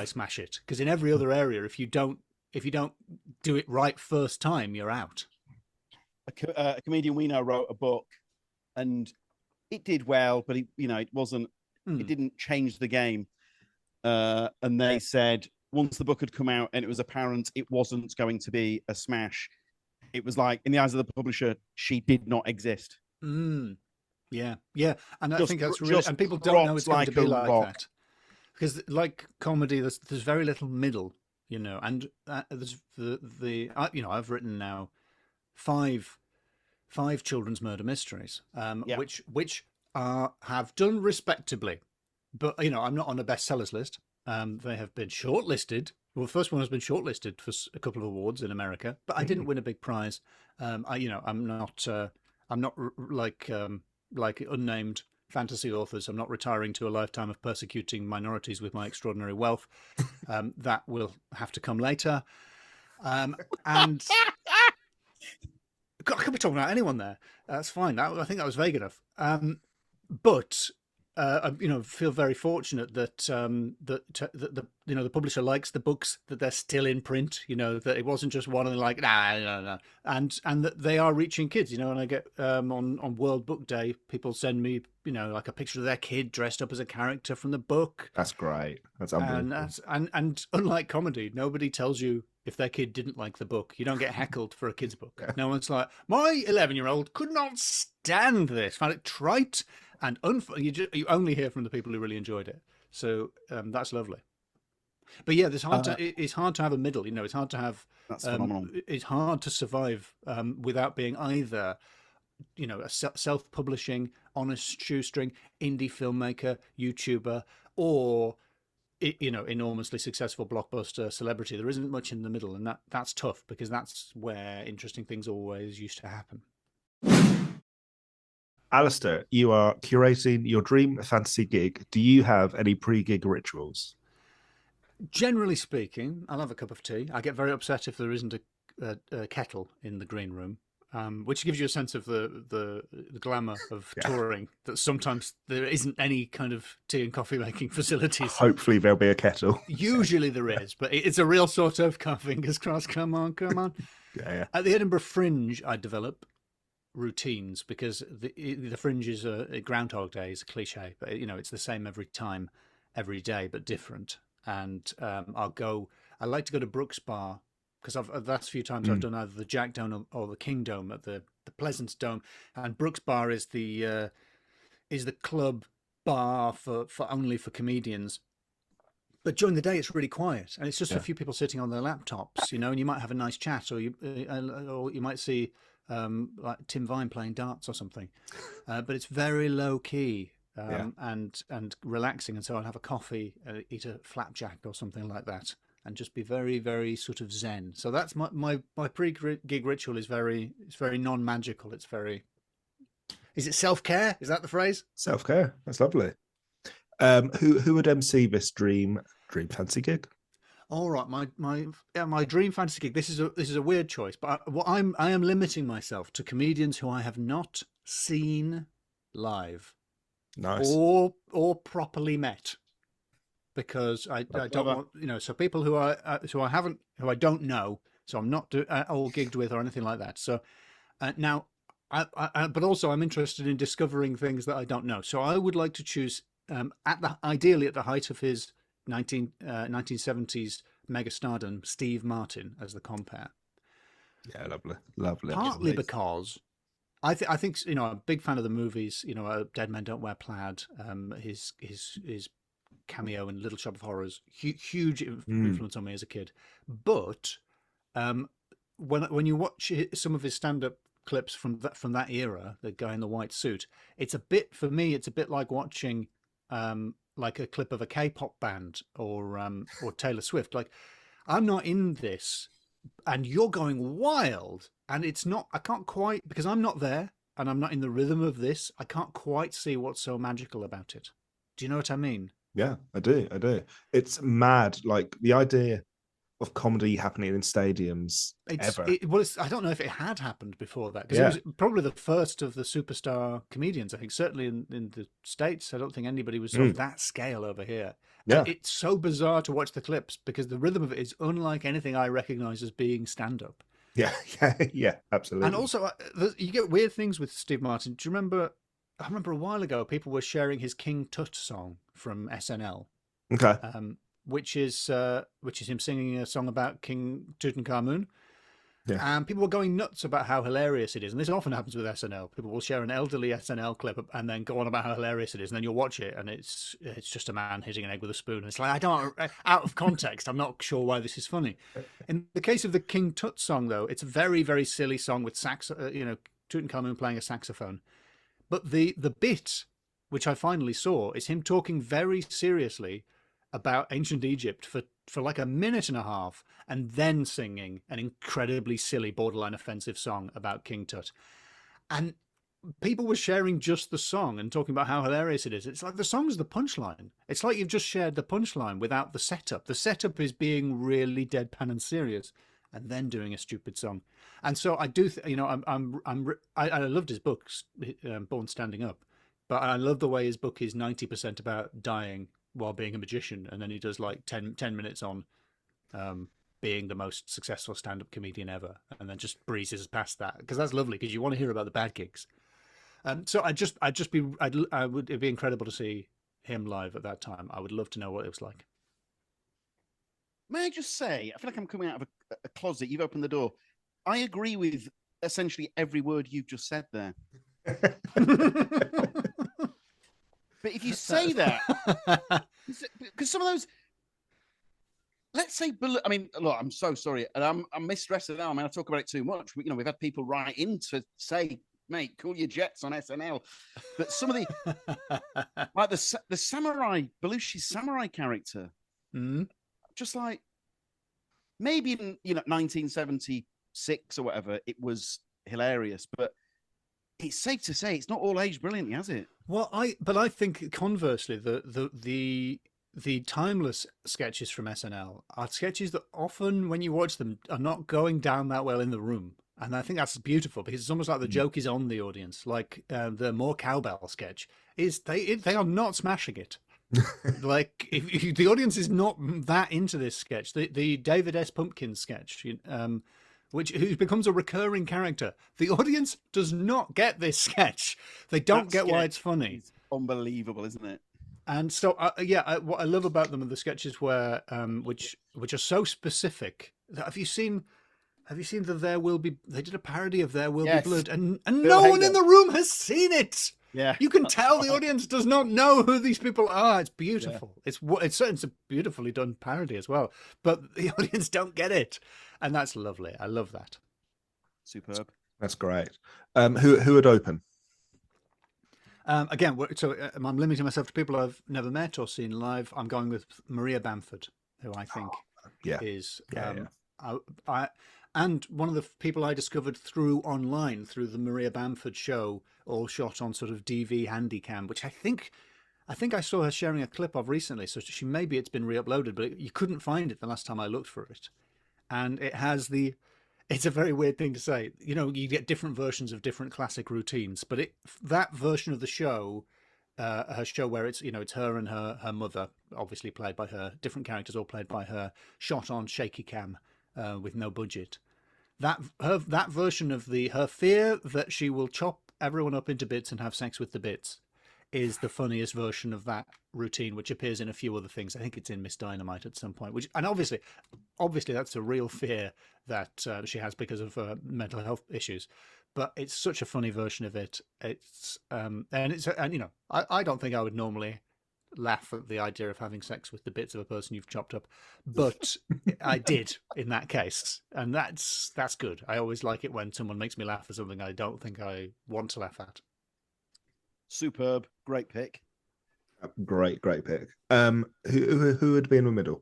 smash it. Because in every other area, if you don't do it right first time, you're out. A comedian we know wrote a book, and it did well, but it wasn't. It didn't change the game. And they said once the book had come out and it was apparent it wasn't going to be a smash, it was like in the eyes of the publisher, she did not exist. Yeah, and I think that's really, and people don't know it's going to be like that, because like comedy, there's very little middle. You know, and there's I've written now five children's murder mysteries, which have done respectably, but you know, I'm not on a bestsellers list. They have been shortlisted. Well, the first one has been shortlisted for a couple of awards in America, but I didn't win a big prize. I'm not like unnamed fantasy authors. I'm not retiring to a lifetime of persecuting minorities with my extraordinary wealth. That will have to come later. And God, I could be talking about anyone there. That's fine. I think that was vague enough. But I feel very fortunate that the publisher likes the books, that they're still in print. You know, that it wasn't just one and like no, and that they are reaching kids. You know, and I get on World Book Day, people send me like a picture of their kid dressed up as a character from the book. That's great. That's unbelievable. And unlike comedy, nobody tells you if their kid didn't like the book. You don't get heckled for a kid's book. Yeah. No one's like, my 11-year-old could not stand this, found it trite and you only hear from the people who really enjoyed it. So that's lovely. But yeah, it's hard to have a middle. You know, it's hard to have. That's phenomenal. It's hard to survive without being either, a self-publishing, honest shoestring, indie filmmaker, YouTuber, or enormously successful blockbuster celebrity. There isn't much in the middle, and that's tough, because that's where interesting things always used to happen. Alasdair, you are curating your dream fantasy gig. Do you have any pre-gig rituals? Generally speaking, I'll have a cup of tea. I get very upset if there isn't a kettle in the green room, which gives you a sense of the glamour of touring, that sometimes there isn't any kind of tea and coffee making facilities. Hopefully there'll be a kettle. Usually there is, but it's a real sort of, fingers crossed, come on. Yeah. At the Edinburgh Fringe, I develop routines, because the Fringe is a Groundhog Day is a cliche, but it's the same every time. every day, but different. And I like to go to Brooks Bar, because the last few times I've done either the Jack Dome or the King Dome at the Pleasance Dome, and Brooks Bar is the club bar for only for comedians. But during the day, it's really quiet, and it's just a few people sitting on their laptops, and you might have a nice chat, or you might see like Tim Vine playing darts or something. But it's very low key and relaxing, and so I'll have a coffee, eat a flapjack or something like that, and just be very, very sort of zen. So that's my pre-gig ritual is very non-magical. It's very. Is it self-care? Is that the phrase? Self-care. That's lovely. Who would MC this dream fancy gig? All right, my dream fantasy gig. This is a weird choice, but I am limiting myself to comedians who I have not seen live, nice, or properly met, because I don't want so people who I don't know, so I'm not all gigged with or anything like that. So now, but also I'm interested in discovering things that I don't know. So I would like to choose. Ideally at the height of his 1970s mega stardom, Steve Martin as the compere. Yeah, lovely. Partly because I think I'm a big fan of the movies. Dead Men Don't Wear Plaid. His cameo in Little Shop of Horrors, huge influence on me as a kid. But when you watch some of his stand-up clips from that era, the guy in the white suit, it's a bit like watching like a clip of a K-pop band or Taylor Swift. Like, I'm not in this, and you're going wild, and it's not. I can't quite, because I'm not there, and I'm not in the rhythm of this. I can't quite see what's so magical about it. Do you know what I mean? Yeah, I do. It's mad. Like the idea of comedy happening in stadiums ever. I don't know if it had happened before that, because it was probably the first of the superstar comedians. I think certainly in the States, I don't think anybody was of that scale over here. Yeah, and it's so bizarre to watch the clips because the rhythm of it is unlike anything I recognize as being stand-up. Yeah, absolutely. And also, you get weird things with Steve Martin. Do you remember? I remember a while ago, people were sharing his King Tut song from SNL. Okay. Which is him singing a song about King Tutankhamun. Yeah. And people were going nuts about how hilarious it is. And this often happens with SNL. People will share an elderly SNL clip and then go on about how hilarious it is. And then you'll watch it and it's just a man hitting an egg with a spoon. And it's like, out of context, I'm not sure why this is funny. In the case of the King Tut song, though, it's a very, very silly song with Tutankhamun playing a saxophone. But the bit, which I finally saw, is him talking very seriously about ancient Egypt for like a minute and a half, and then singing an incredibly silly, borderline offensive song about King Tut. And people were sharing just the song and talking about how hilarious it is. It's like the song's the punchline. It's like you've just shared the punchline without the setup. The setup is being really deadpan and serious, and then doing a stupid song. And so I do, I loved his books, Born Standing Up, but I love the way his book is 90% about dying while being a magician, and then he does like 10 minutes on being the most successful stand-up comedian ever, and then just breezes past that, because that's lovely, because you want to hear about the bad gigs. So it'd be incredible to see him live at that time. I would love to know what it was like. May I just say, I feel like I'm coming out of a closet. You've opened the door. I agree with essentially every word you've just said there. But if you say that, because some of those, let's say, I mean, look, I'm so sorry, and I'm mistressing now. I mean, I talk about it too much. We've had people write in to say, mate, cool your jets on SNL. But some of the, like the samurai, Belushi's samurai character, just like, maybe in 1976 or whatever, it was hilarious, but it's safe to say it's not all aged brilliantly, has it? Well, I think conversely, the timeless sketches from SNL are sketches that often, when you watch them, are not going down that well in the room. And I think that's beautiful, because it's almost like the joke is on the audience. Like the More Cowbell sketch is they are not smashing it. Like if the audience is not that into this sketch, the David S. Pumpkins sketch, who becomes a recurring character. The audience does not get this sketch. They don't get why it's funny. It's unbelievable, isn't it? And so, what I love about them are the sketches where, which are so specific. Have you seen the There Will Be? They did a parody of There Will Be Blood, and no one in the room has seen it. Yeah, you can tell the audience does not know who these people are. It's beautiful. Yeah. It's a beautifully done parody as well, but the audience don't get it, and that's lovely. I love that. Superb. That's great. Who would open? Again, so I'm limiting myself to people I've never met or seen live. I'm going with Maria Bamford, who I think is and one of the people I discovered through the Maria Bamford show, all shot on sort of DV Handycam, which I think I saw her sharing a clip of recently. So maybe it's been re-uploaded, but you couldn't find it the last time I looked for it. And it has it's a very weird thing to say. You know, you get different versions of different classic routines, but that version of the show, her show where it's her and her mother, obviously played by her, different characters all played by her, shot on shaky cam with no budget. That version of her fear that she will chop everyone up into bits and have sex with the bits is the funniest version of that routine, which appears in a few other things. I think it's in Miss Dynamite at some point, and obviously that's a real fear that she has because of mental health issues. But it's such a funny version of it. It's and I don't think I would normally laugh at the idea of having sex with the bits of a person you've chopped up, but I did in that case, and that's good. I always like it when someone makes me laugh at something I don't think I want to laugh at. Superb, great pick. Great pick. Who would be in the middle?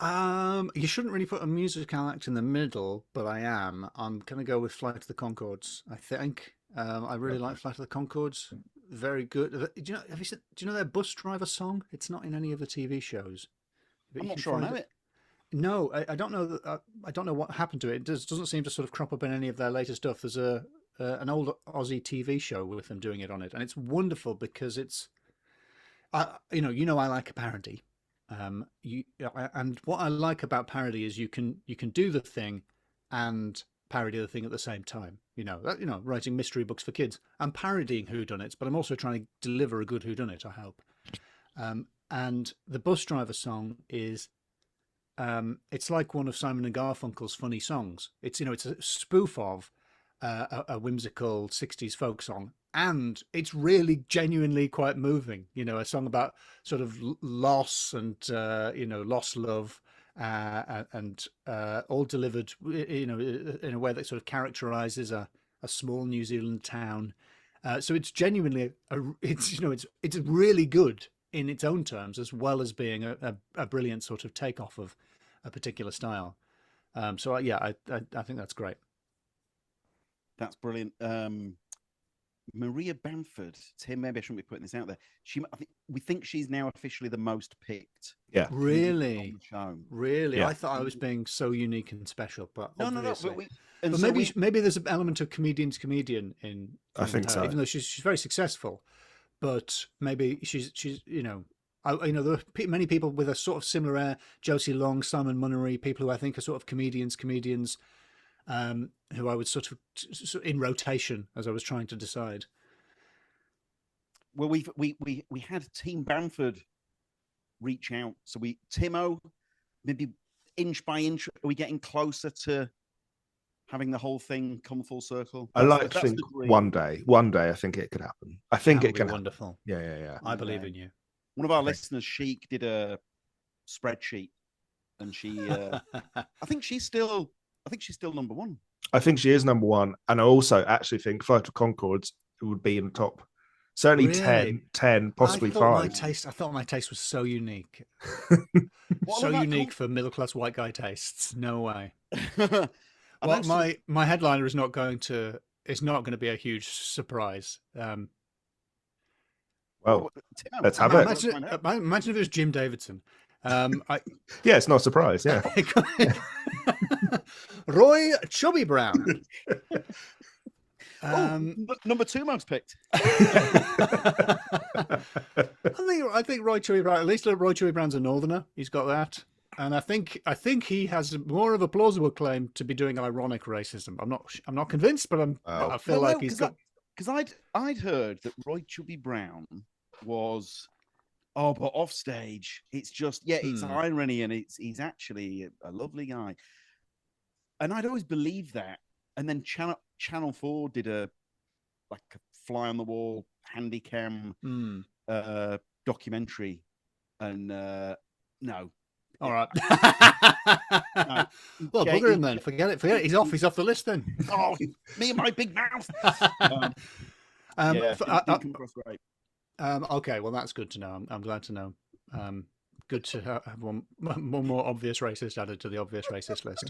You shouldn't really put a musical act in the middle, but I'm going to go with Flight of the Conchords. I think I really like Flight of the Conchords. Very good. Do you know their bus driver song? It's not in any of the TV shows. I'm not sure I know it. No, I don't know. I don't know what happened to it. It doesn't seem to sort of crop up in any of their later stuff. There's an old Aussie TV show with them doing it on it, and it's wonderful because it's, I like a parody. And what I like about parody is you can do the thing and parody the thing at the same time. Writing mystery books for kids. I'm parodying whodunits, but I'm also trying to deliver a good whodunit, I hope. And the bus driver song is, it's like one of Simon and Garfunkel's funny songs. It's a spoof of a whimsical 60s folk song, and it's really genuinely quite moving. A song about sort of loss and lost love, and all delivered in a way that sort of characterizes a small New Zealand town. So it's genuinely it's really good in its own terms, as well as being a brilliant sort of takeoff of a particular style. I think that's great. That's brilliant. Maria Bamford, Tim, maybe I shouldn't be putting this out there. We think she's now officially the most picked. Yeah, really. Really, yeah. I thought I was being so unique and special, but no. But maybe there's an element of comedian's comedian in I think so. Even though she's very successful, but maybe she's there are many people with a sort of similar air. Josie Long, Simon Munnery, people who I think are sort of comedians. Who I was sort of in rotation as I was trying to decide. Well, we had Team Bamford reach out, so Timo, maybe inch by inch, are we getting closer to having the whole thing come full circle? I like to think one day I think it could happen. I think it can. Wonderful. Yeah. I believe in you. One of our listeners, Sheik, did a spreadsheet, and she, I think she's still number one. I think she is number one. And I also actually think Flight of Conchords would be in the top. Certainly really? 10, possibly 5. I thought my taste was so unique. So unique for middle-class white guy tastes. No way. Well, my headliner is not going to be a huge surprise. Well, let's have it. Imagine if it was Jim Davidson. Yeah, it's not a surprise. Yeah. Roy Chubby Brown. Number 2 most picked. I think Roy Chubby Brown. At least Roy Chubby Brown's a northerner. He's got that, and I think he has more of a plausible claim to be doing ironic racism. I'm not convinced, but I feel like he's got. Because I'd heard that Roy Chubby Brown was Oh, but off stage, it's just it's Hmm. irony, and he's actually a lovely guy. And I'd always believed that. And then Channel 4 did a fly on the wall handycam Hmm. documentary, and no. All right. No. Well, bugger him then. Forget it. Forget it. He's off. He's off the list then. Oh, me and my big mouth. Didn't come across right. Okay, well, that's good to know. I'm glad to know. Good to have one more obvious racist added to the obvious racist list.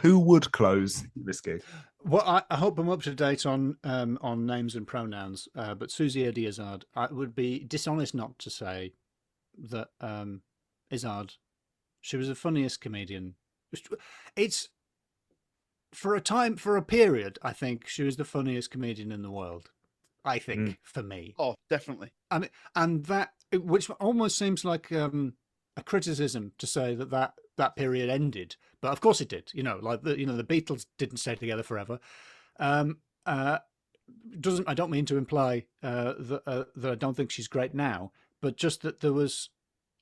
Who would close this gig? Well, I hope I'm up to date on names and pronouns. But Susie Izzard, it would be dishonest not to say that Izzard, she was the funniest comedian. It's for a period. I think she was the funniest comedian in the world. I think for me. Oh, definitely. And that, which almost seems like a criticism to say that period ended, but of course it did. Like the Beatles didn't stay together forever. I don't mean to imply that I don't think she's great now, but just that there was,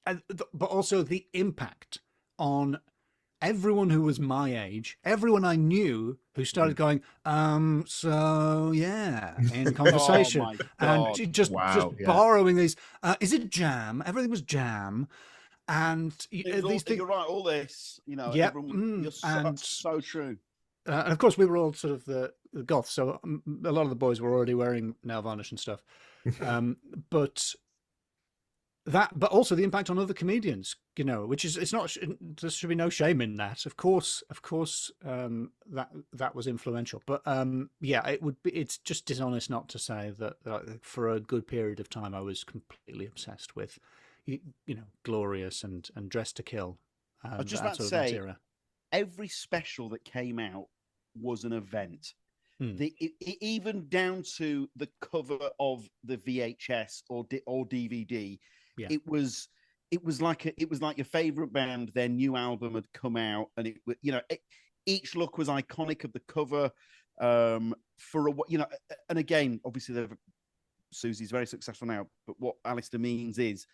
but also the impact on everyone who was my age, everyone I knew who started going, so yeah, in conversation, and just borrowing these. Is it jam? Everything was jam, and these things. You're right. All this, yeah, everyone, that's so true. And of course, we were all sort of the goths, so a lot of the boys were already wearing nail varnish and stuff. But also the impact on other comedians, which is, it's not, there should be no shame in that. Of course, that was influential. But it's just dishonest not to say that for a good period of time I was completely obsessed with, Glorious and Dressed to Kill. I was just about to say, every special that came out was an event. Even down to the cover of the VHS or DVD. Yeah. It was like your favorite band. Their new album had come out, and each look was iconic of the cover. And again, obviously, Susie's very successful now. But what Alasdair means is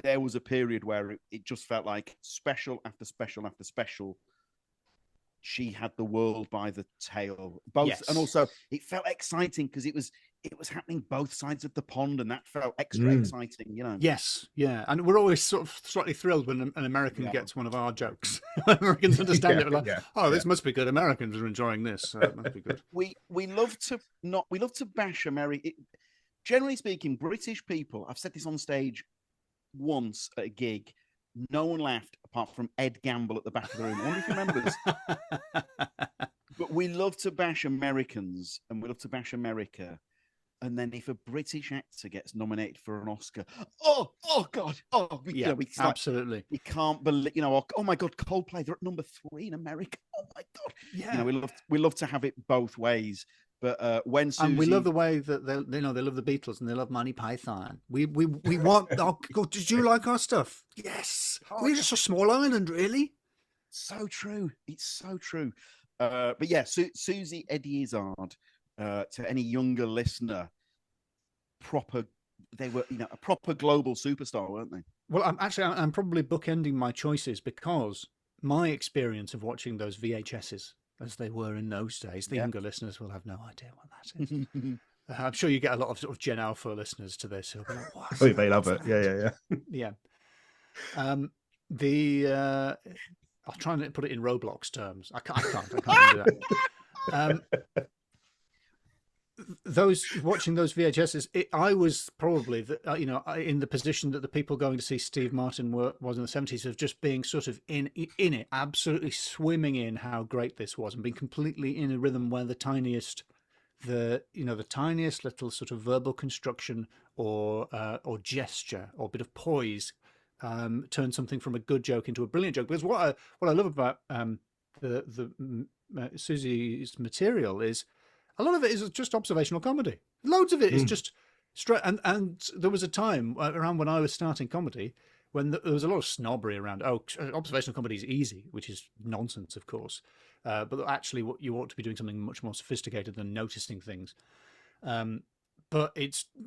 there was a period where it just felt like special after special after special. She had the world by the tail, both, yes. And also it felt exciting because it was happening both sides of the pond, and that felt extra exciting, Yes, yeah, and we're always sort of slightly thrilled when an American gets one of our jokes. Americans understand it. We're like, this must be good. Americans are enjoying this. It must be good. We love to bash America. Generally speaking, British people. I've said this on stage once at a gig. No one laughed apart from Ed Gamble at the back of the room. I wonder if he remembers. But we love to bash Americans, and we love to bash America. And then if a British actor gets nominated for an Oscar, oh God, absolutely. We can't believe, oh my God, Coldplay, they're at number 3 in America. Oh my God. Yeah. We love to have it both ways. But when Susie... And we love the way that they love the Beatles and they love Monty Python. We want. Oh God, did you like our stuff? Yes. We're just a small island, really. So true. It's so true. But yeah, Susie Izzard, to any younger listener, they were a proper global superstar, weren't they? Well, I'm probably bookending my choices because my experience of watching those VHSs, as they were in those days, the younger listeners will have no idea what that is. I'm sure you get a lot of sort of Gen Alpha listeners to this who'll be like, "What?" Oh, they love it. Yeah. Yeah. I'll try and put it in Roblox terms. I can't do that. Watching those VHSs, I was probably in the position that the people going to see Steve Martin was in the 70s, of just being sort of in it, absolutely swimming in how great this was, and being completely in a rhythm where the tiniest little sort of verbal construction or gesture or bit of poise turn something from a good joke into a brilliant joke. Because what I love about Susie's material is a lot of it is just observational comedy. Loads of it is just straight. And there was a time around when I was starting comedy when there was a lot of snobbery around. Oh, observational comedy is easy, which is nonsense, of course. But actually, what you ought to be doing something much more sophisticated than noticing things. But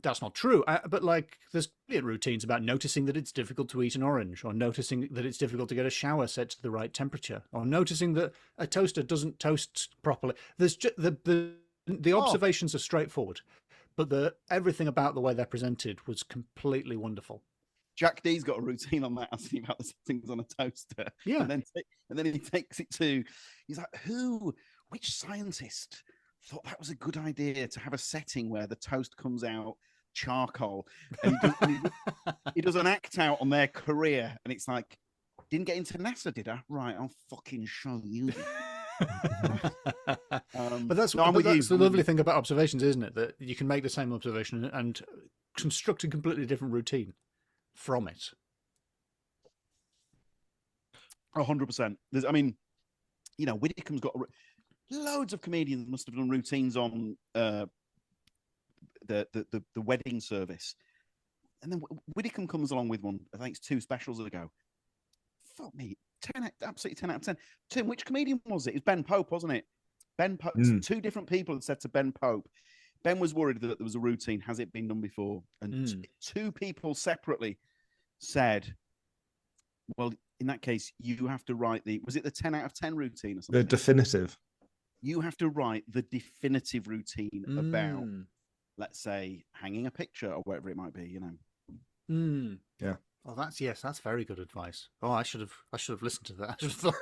that's not true. But like, there's routines about noticing that it's difficult to eat an orange, or noticing that it's difficult to get a shower set to the right temperature, or noticing that a toaster doesn't toast properly. There's the observations are straightforward, but everything about the way they're presented was completely wonderful. Jack D's got a routine on that, asking about the settings on a toaster. Yeah, and then he takes it to. He's like, which scientist thought that was a good idea to have a setting where the toast comes out charcoal, and he does an act out on their career, and it's like, didn't get into NASA, did I? Right, I'll fucking show you. But that's the lovely thing about observations, isn't it? That you can make the same observation and construct a completely different routine from it. 100%. I mean, Widdicombe's got loads of comedians must have done routines on the wedding service, and then Widdicombe comes along with one. I think it's 2 specials ago. Fuck me, absolutely 10 out of 10. Tim, which comedian was it? It was Ben Pope, wasn't it? Ben Pope. 2 different people had said to Ben Pope. Ben was worried that there was a routine. Has it been done before? And 2 people separately said, well, in that case, you have to write was it the 10 out of 10 routine or something? The definitive. You have to write the definitive routine about, let's say, hanging a picture or whatever it might be, Yeah. Oh, that's very good advice. Oh, I should have listened to that. I should have thought,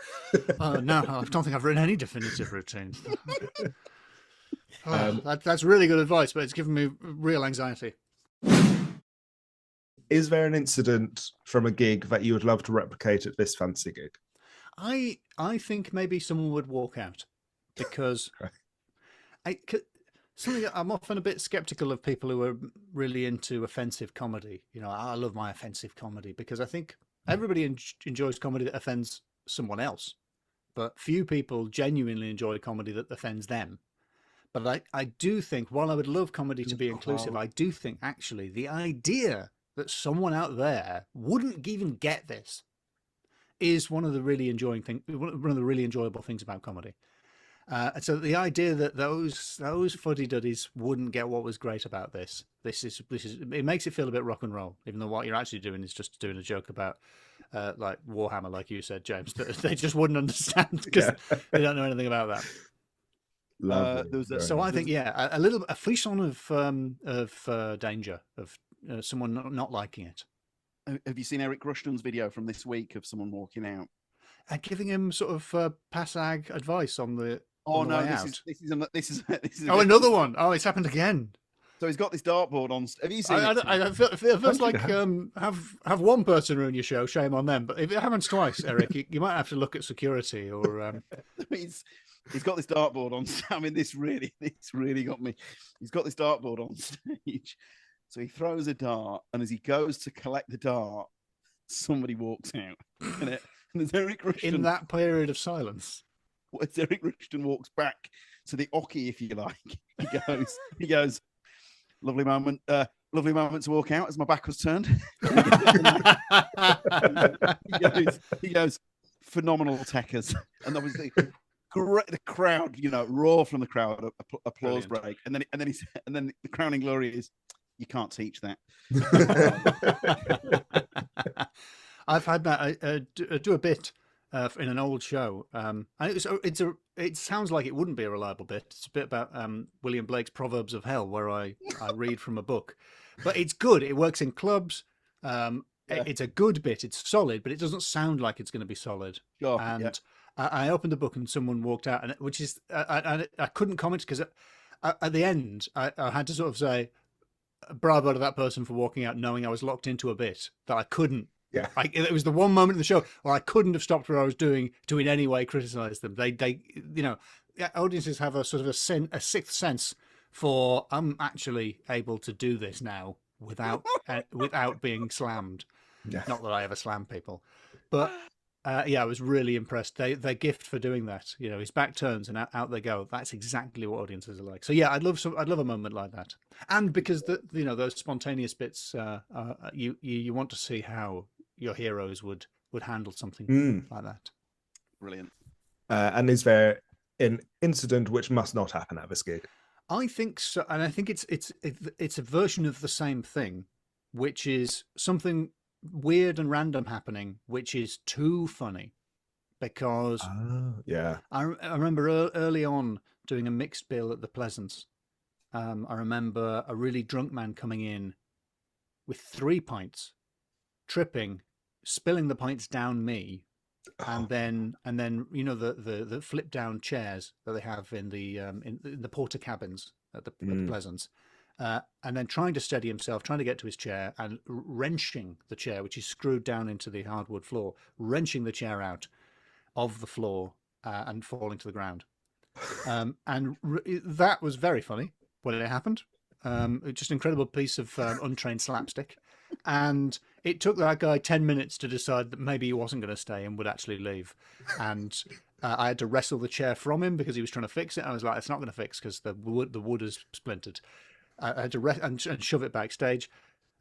oh, no, I don't think I've written any definitive routine. That's really good advice, but it's given me real anxiety. Is there an incident from a gig that you would love to replicate at this fancy gig? I think maybe someone would walk out, because I'm often a bit skeptical of people who are really into offensive comedy. I love my offensive comedy because I think everybody enjoys comedy that offends someone else, but few people genuinely enjoy comedy that offends them. But I do think, while I would love comedy to be inclusive, I do think actually the idea that someone out there wouldn't even get this is one of the really enjoyable things about comedy. And so the idea that those fuddy-duddies wouldn't get what was great about this is it makes it feel a bit rock and roll, even though what you're actually doing is just doing a joke about like Warhammer, like you said, James, that they just wouldn't understand because they don't know anything about that. So I think a frisson of danger of someone not liking it. Have you seen Eric Rushton's video from this week of someone walking out and giving him sort of passag advice on the? Oh no! This is another one. Oh, it's happened again. So he's got this dartboard on. Have you seen? I feel like have one person ruin your show. Shame on them. But if it happens twice, Eric, you might have to look at security or. He's got this dartboard on. I mean, this really got me. He's got this dartboard on stage. So he throws a dart, and as he goes to collect the dart, somebody walks out. And there's Eric Rushton. In that period of silence. As Eric Rushton walks back to the ocky, if you like, he goes, lovely moment to walk out as my back was turned. he goes, phenomenal techers. And obviously, the crowd, roar from the crowd, applause break. And then the crowning glory is, you can't teach that. I've had that. Do a bit in an old show, and it sounds like it wouldn't be a reliable bit. It's a bit about William Blake's Proverbs of Hell, where I read from a book, but it's good. It works in clubs. It's a good bit. It's solid, but it doesn't sound like it's going to be solid. Sure, and I opened the book and someone walked out, and I couldn't comment because at the end I had to sort of say bravo to that person for walking out, knowing I was locked into a bit that I couldn't. Yeah, it was the one moment in the show where I couldn't have stopped what I was doing to in any way criticize them. They audiences have a sort of a sixth sense for I'm actually able to do this now without being slammed. Yeah. Not that I ever slam people, but I was really impressed. They gift for doing that. His back turns and out they go. That's exactly what audiences are like. So yeah, I'd love a moment like that. And because those spontaneous bits, you want to see how your heroes would handle something like that. Brilliant. And is there an incident which must not happen at this gig? I think so, and I think it's a version of the same thing, which is something weird and random happening, which is too funny. Because Yeah. I remember early on doing a mixed bill at the Pleasance. I remember a really drunk man coming in with 3 pints, tripping, spilling the pints down me, and then you know the flip down chairs that they have in the porter cabins at the Pleasance, and then trying to steady himself, trying to get to his chair, and wrenching the chair, which is screwed down into the hardwood floor, wrenching the chair out of the floor and falling to the ground. That was very funny when it happened. Just an incredible piece of untrained slapstick. And it took that guy 10 minutes to decide that maybe he wasn't going to stay and would actually leave. And I had to wrestle the chair from him because he was trying to fix it. I was like, it's not going to fix because the wood is splintered. I had to and shove it backstage.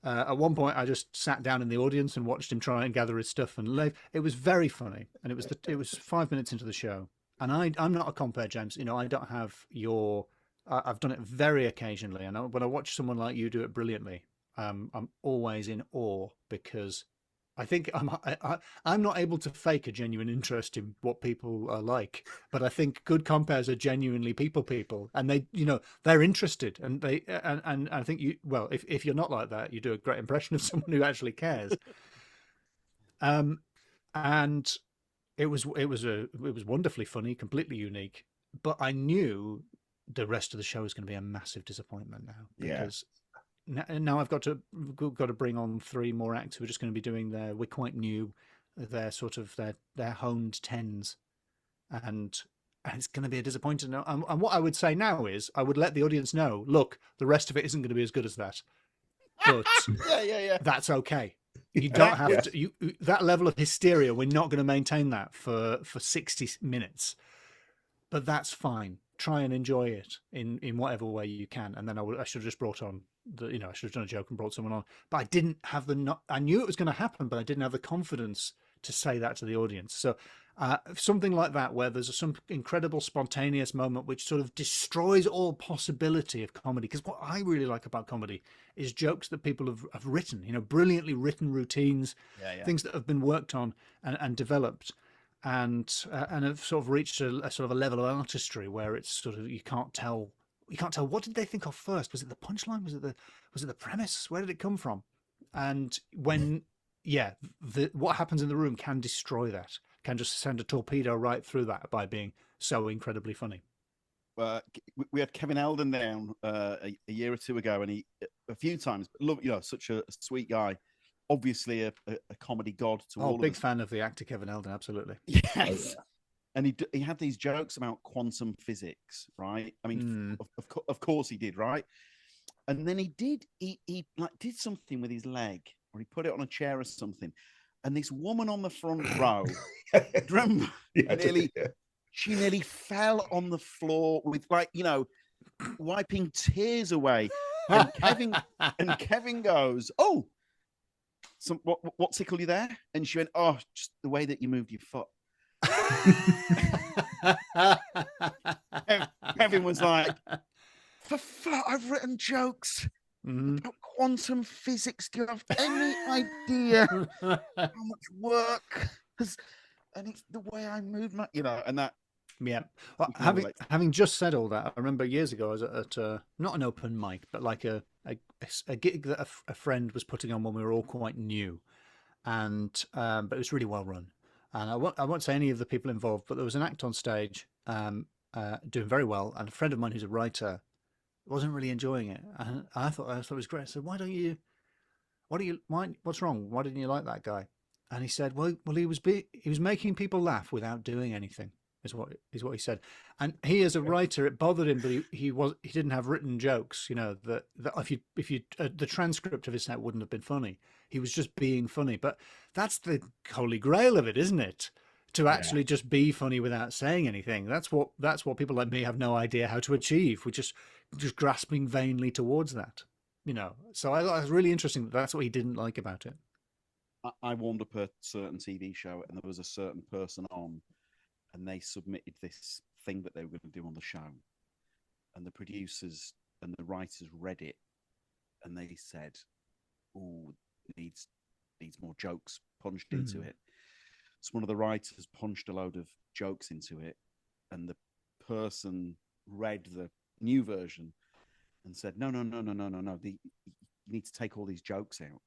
At one point, I just sat down in the audience and watched him try and gather his stuff and leave. It was very funny, and it was 5 minutes into the show. And I'm not a compere, James. You know, I don't have your. I've done it very occasionally, and when I watch someone like you do it brilliantly, I'm always in awe because I think I'm not able to fake a genuine interest in what people are like, but I think good compares are genuinely people, and they're interested, and and I think if you're not like that, you do a great impression of someone who actually cares. And it was wonderfully funny, completely unique, but I knew the rest of the show was going to be a massive disappointment now because. Now I've got to bring on 3 more acts who are just going to be doing we're quite new, their sort of their honed tens, and it's going to be a disappointment. And what I would say now is I would let the audience know, look, the rest of it isn't going to be as good as that, but that's okay. You don't have to. That level of hysteria, we're not going to maintain that for 60 minutes, but that's fine. Try and enjoy it in whatever way you can. And then I should have just brought on I should have done a joke and brought someone on, but I didn't have I knew it was going to happen, but I didn't have the confidence to say that to the audience. So something like that, where there's some incredible spontaneous moment which sort of destroys all possibility of comedy. Because what I really like about comedy is jokes that people have written, brilliantly written routines, things that have been worked on and developed. And have sort of reached a sort of a level of artistry where it's sort of you can't tell what did they think of first. Was it the punchline? Was it the premise? Where did it come from? And when what happens in the room can destroy that, can just send a torpedo right through that by being so incredibly funny. We had Kevin Eldon down a year or two ago, and he a few times, such a sweet guy. Obviously a comedy god to all of us. Big fan of the actor Kevin Eldon, absolutely. Yes. And he had these jokes about quantum physics, right? I mean, of course he did, right? And then he did something with his leg, or he put it on a chair or something. And this woman on the front row, she nearly fell on the floor with wiping tears away. And Kevin goes, "Oh, what tickled you there?" And she went, "Oh, just the way that you moved your foot." Kevin was like, "For fuck, I've written jokes about quantum physics. Do you have any idea how much work and it's the way I moved my, and that." Yeah. Well, having just said all that, I remember years ago I was at not an open mic, but like a gig that a friend was putting on when we were all quite new, and but it was really well run. And I won't say any of the people involved, but there was an act on stage doing very well, and a friend of mine who's a writer wasn't really enjoying it, and I thought it was great. I said, what's wrong? Why didn't you like that guy? And he said, well, he was making people laugh without doing anything. Is what he said. And he, as a writer, it bothered him, but he didn't have written jokes. That if you the transcript of his set wouldn't have been funny. He was just being funny. But that's the holy grail of it, isn't it? To actually just be funny without saying anything. That's what people like me have no idea how to achieve. We're just grasping vainly towards that. So I thought it was really interesting that that's what he didn't like about it. I warmed up a certain TV show, and there was a certain person on, and they submitted this thing that they were going to do on the show. and the producers and the writers read it, and they said, "Oh, needs more jokes punched into it." So one of the writers punched a load of jokes into it, and the person read the new version and said, "No, you need to take all these jokes out."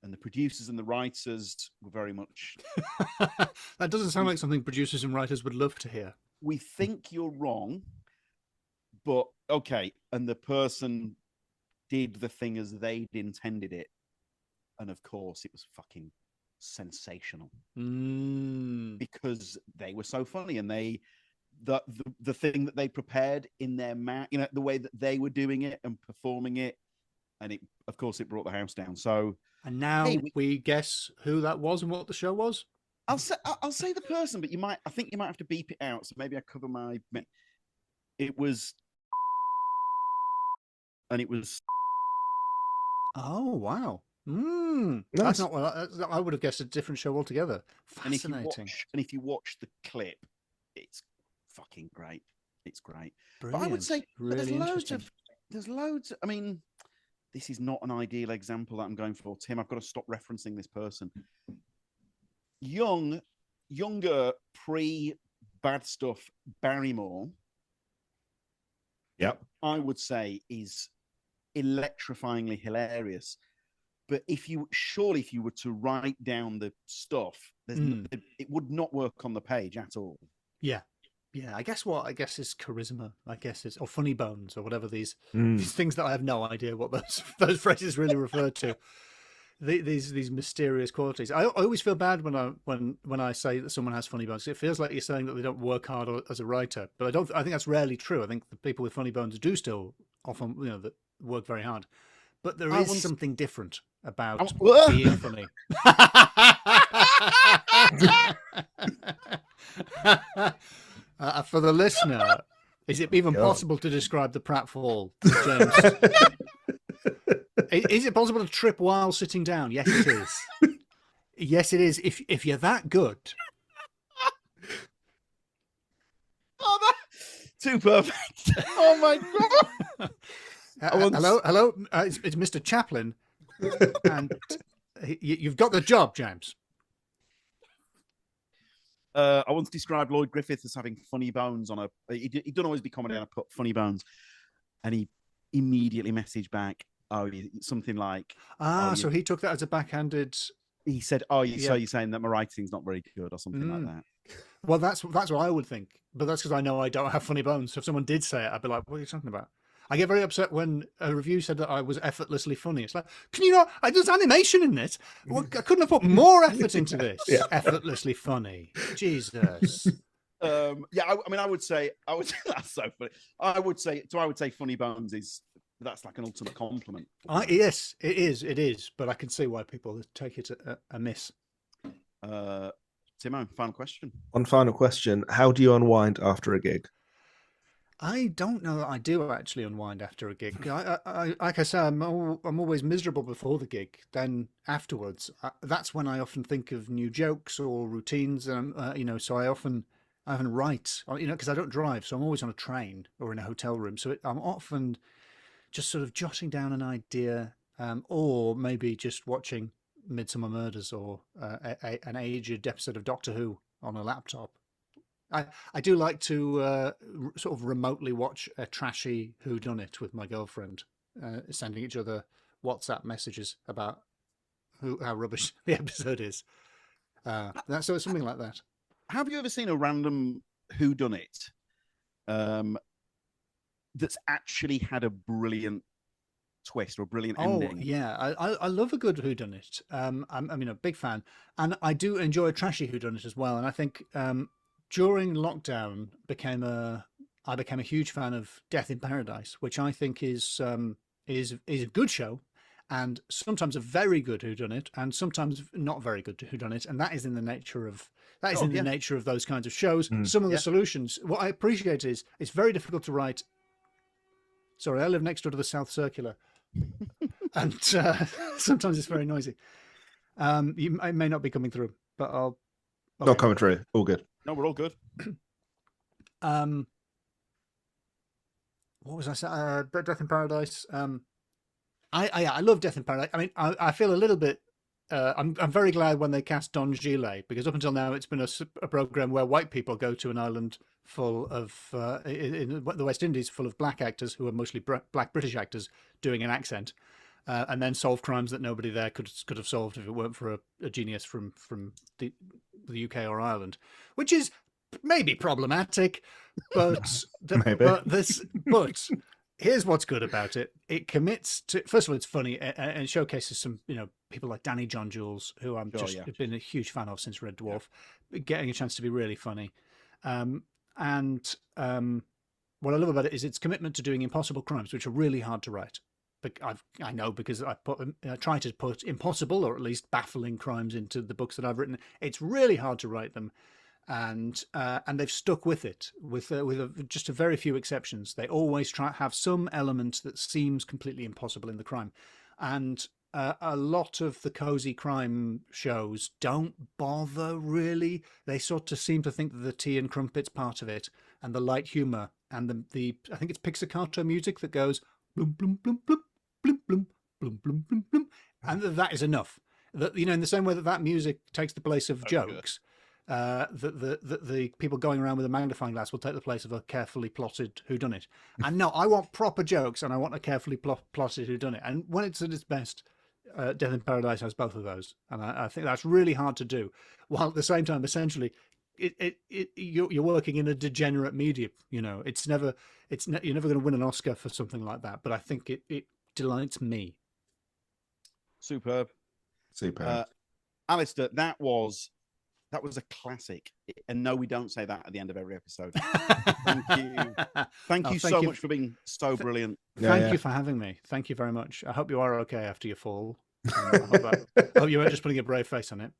And the producers and the writers were very much... That doesn't sound like something producers and writers would love to hear. "We think you're wrong, but okay." And the person did the thing as they'd intended it. And of course, it was fucking sensational because they were so funny, and the thing that they prepared in their mouth, the way that they were doing it and performing it, and it, of course, it brought the house down. So, and now we guess who that was and what the show was. I'll say the person, but I think you might have to beep it out. So maybe I cover my. It was, and it was. Oh wow! Nice. That's not what I would have guessed. A different show altogether. Fascinating. And if you watch the clip, it's fucking great. It's great. Brilliant. But I would say really there's loads. I mean, this is not an ideal example that I'm going for, Tim. I've got to stop referencing this person. Younger, pre-Bad Stuff Barrymore. Yep. I would say is electrifyingly hilarious. But if you were to write down the stuff, it would not work on the page at all. Yeah. I guess is charisma. I guess is, or funny bones, or whatever these things that I have no idea what those phrases really refer to. These mysterious qualities. I always feel bad when I say that someone has funny bones. It feels like you're saying that they don't work hard as a writer, but I think that's rarely true. I think the people with funny bones do still often that work very hard. But there is something different about being funny. For the listener, is it even possible to describe the pratfall, James? Is it possible to trip while sitting down? Yes, it is. Yes, it is. If you're that good. Oh, too perfect. Oh my god. Hello. It's Mr. Chaplin, and you've got the job, James. I once described Lloyd Griffith as having funny bones on a. He don't always be comedy, and I put funny bones, and he immediately messaged back, something like, so he took that as a backhanded. He said, so you're saying that my writing's not very good, or something like that. Well, that's what I would think, but that's because I know I don't have funny bones. So if someone did say it, I'd be like, "What are you talking about?" I get very upset when a review said that I was effortlessly funny. It's like, can you not? There's animation in this. Well, I couldn't have put more effort into this. Effortlessly funny. Jesus. I would say that's so funny. I would say funny bones that's like an ultimate compliment. Yes, it is. But I can see why people take it amiss. Timo, final question. One final question: how do you unwind after a gig? I don't know that I do actually unwind after a gig. I like I say, I'm always miserable before the gig. Then afterwards, that's when I often think of new jokes or routines, and so I often write, because I don't drive, so I'm always on a train or in a hotel room. So I'm often just sort of jotting down an idea, or maybe just watching Midsummer Murders or an aged episode of Doctor Who on a laptop. I do like to sort of remotely watch a trashy whodunit with my girlfriend, sending each other WhatsApp messages about how rubbish the episode is. So it's something like that. Have you ever seen a random whodunit that's actually had a brilliant twist or a brilliant ending? Oh yeah, I love a good whodunit. I'm a big fan, and I do enjoy a trashy whodunit as well. And I think during lockdown I became a huge fan of Death in Paradise, which I think is a good show, and sometimes a very good whodunit, and sometimes not very good whodunit, and that is in the nature of the nature of those kinds of shows. Some of the solutions, what I appreciate is it's very difficult to write. Sorry, I live next door to the South Circular, and sometimes it's very noisy. I may not be coming through, but I'll. Okay. Not coming through. All good. No, we're all good. what was I saying? Death in Paradise. I love Death in Paradise. I mean, I feel a little bit. I'm very glad when they cast Don Gillet, because up until now it's been a program where white people go to an island full of in the West Indies, full of black actors who are mostly black British actors doing an accent, and then solve crimes that nobody there could have solved if it weren't for a genius from the UK or Ireland, which is maybe problematic, but but here's what's good about it. It commits to, first of all, it's funny and it showcases some, people like Danny John Jules, who I'm been a huge fan of since Red Dwarf, getting a chance to be really funny. And what I love about it is its commitment to doing impossible crimes, which are really hard to write. But I know, because I try to put impossible or at least baffling crimes into the books that I've written. It's really hard to write them. And they've stuck with it with just a very few exceptions. They always have some element that seems completely impossible in the crime, and a lot of the cozy crime shows don't bother really. They sort of seem to think that the tea and crumpets part of it, and the light humor, and the I think it's pizzicato music that goes blum blum blum blum blum blum blum blum blum blum, and that is enough. That, in the same way that music takes the place of jokes. The people going around with a magnifying glass will take the place of a carefully plotted whodunit. And no, I want proper jokes, and I want a carefully plotted whodunit. And when it's at its best, Death in Paradise has both of those, and I think that's really hard to do. While at the same time, essentially, you're working in a degenerate medium. You're never going to win an Oscar for something like that. But I think it delights me. Superb. Alasdair, that was a classic. And no, we don't say that at the end of every episode. Thank you so much for being so brilliant. Thank you for having me. Thank you very much. I hope you are okay after your fall. I hope you weren't just putting a brave face on it.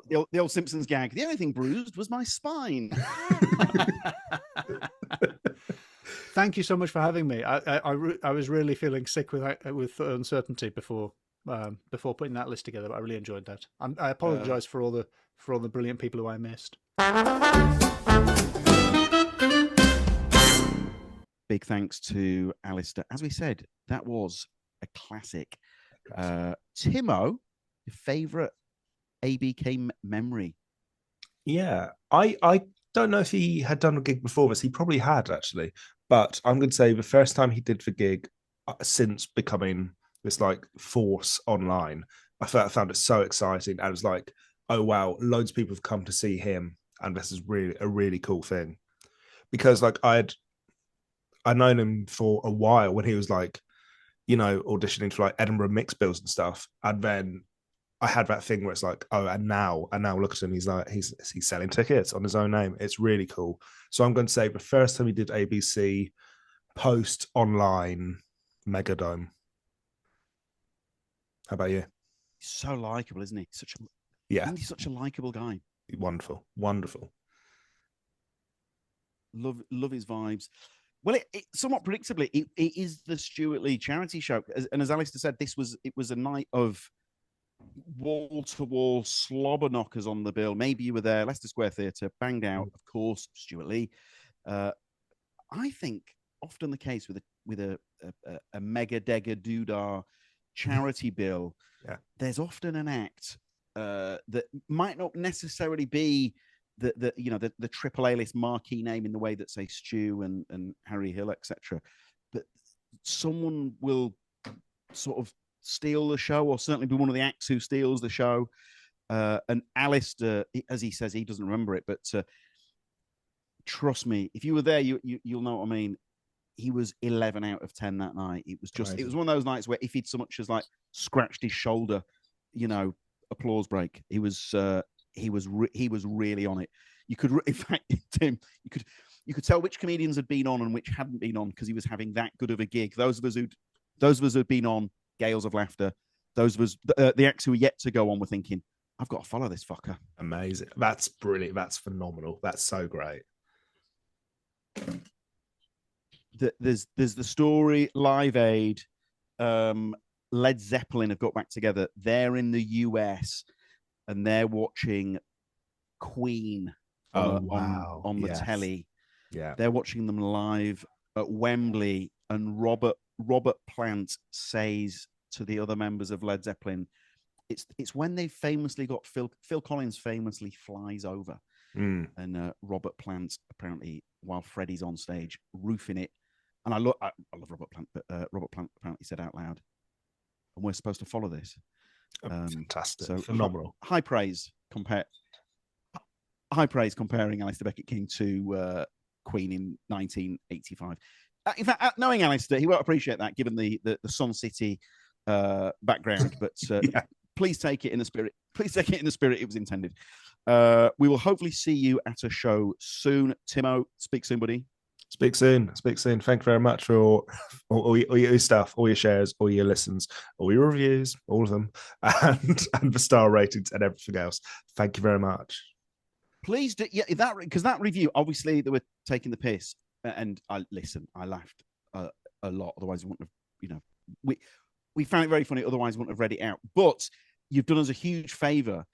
The old Simpsons gag. The only thing bruised was my spine. Thank you so much for having me. I was really feeling sick with uncertainty before putting that list together, but I really enjoyed that. I apologize for all the brilliant people who I missed. Big thanks to Alasdair. As we said, that was a classic. Timo, your favourite ABK memory? Yeah, I don't know if he had done a gig before this. He probably had, actually. But I'm going to say the first time he did the gig since becoming this force online, I found it so exciting. I was like, oh wow, loads of people have come to see him, and this is really a really cool thing. Because I'd known him for a while when he was auditioning for Edinburgh mixed bills and stuff, and then I had that thing where it's and now look at him, he's selling tickets on his own name. It's really cool. So I'm going to say the first time he did ABC, post online Megadome. How about you? He's so likable, isn't he? He's such a likable guy. Wonderful. Love his vibes. Well, it somewhat predictably, it is the Stuart Lee charity show, and as Alasdair said, it was a night of wall-to-wall slobber knockers on the bill. Maybe you were there. Leicester Square Theatre banged out, of course, Stuart Lee. I think often the case with a mega dega doodah charity bill, there's often an act that might not necessarily be the triple A list marquee name in the way that, say, Stu and Harry Hill, etc. But someone will sort of steal the show, or certainly be one of the acts who steals the show. And Alasdair, as he says, he doesn't remember it, but trust me, if you were there, you'll know what I mean. He was 11 out of 10 that night. It was just, it was one of those nights where if he'd so much as scratched his shoulder, applause break. He was really on it. You could, in fact, Tim, you could tell which comedians had been on and which hadn't been on, because he was having that good of a gig. Those of us who'd been on Gales of Laughter, those of us, the acts who were yet to go on, were thinking, I've got to follow this fucker. Amazing. That's brilliant. That's phenomenal. That's so great. There's the story, Live Aid, Led Zeppelin have got back together. They're in the US and they're watching Queen on the telly. Yeah. They're watching them live at Wembley and Robert Plant says to the other members of Led Zeppelin, it's when they famously got Phil Collins famously flies over, and Robert Plant apparently, while Freddie's on stage roofing it, and I love Robert Plant, but Robert Plant apparently said out loud, and we're supposed to follow this. Fantastic, so phenomenal. High praise comparing Alasdair Beckett-King to Queen in 1985. In fact, knowing Alasdair, he won't appreciate that given the Sun City background, but please take it in the spirit. Please take it in the spirit it was intended. We will hopefully see you at a show soon. Timo, speak soon, buddy. Speak soon. Thank you very much for all your stuff, all your shares, all your listens, all your reviews, all of them, and the star ratings and everything else. Thank you very much. Please do, because that review, obviously they were taking the piss, and I laughed a lot. Otherwise, we wouldn't have, we found it very funny. Otherwise, we wouldn't have read it out. But you've done us a huge favor,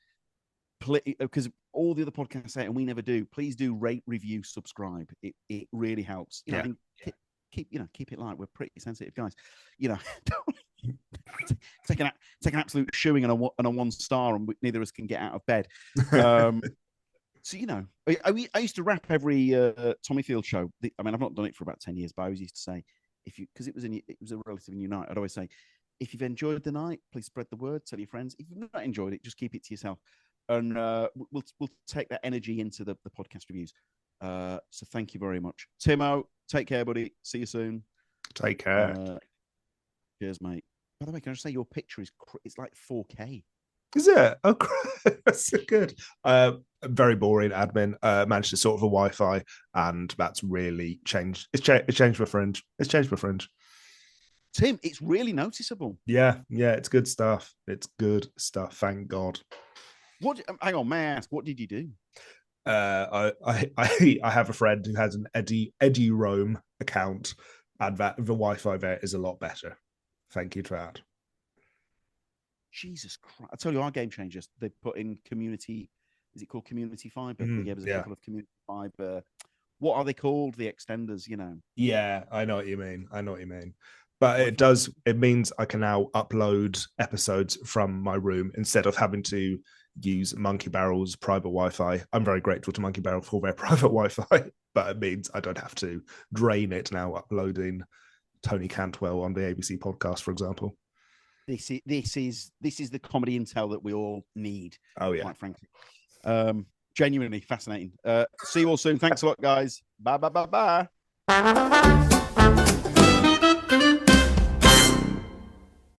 because all the other podcasts say, and we never do. Please do rate, review, subscribe. It really helps. Keep it light. We're pretty sensitive guys. Take an absolute shoeing and a 1 star, and neither of us can get out of bed. So I used to rap every Tommy Field show. I've not done it for about 10 years, but I always used to say, because it was a relatively new night, I'd always say, if you've enjoyed the night, please spread the word, tell your friends. If you've not enjoyed it, just keep it to yourself. And we'll take that energy into the podcast reviews. So thank you very much. Timo, take care, buddy. See you soon. Take care. Cheers, mate. By the way, can I just say your picture it's like 4K. Is it? Oh, that's so good. Very boring admin. Managed to sort of a Wi-Fi, and that's really changed. It's changed my fringe. Tim, it's really noticeable. Yeah, it's good stuff. Thank God. Hang on, may I ask, what did you do? I have a friend who has an Eddie Rome account, and the Wi-Fi there is a lot better. Thank you to that. Jesus Christ! I tell you, our game changers. They put in community. Is it called community fiber? They gave us a couple of community fiber. What are they called? The extenders, Yeah, I know what you mean. But it means I can now upload episodes from my room instead of having to use Monkey Barrel's private Wi-Fi. I'm very grateful to Monkey Barrel for their private Wi-Fi, but it means I don't have to drain it now uploading Tony Cantwell on the ABC podcast, for example. This is the comedy intel that we all need. Oh yeah, quite frankly. Genuinely fascinating. See you all soon. Thanks a lot, guys. Bye.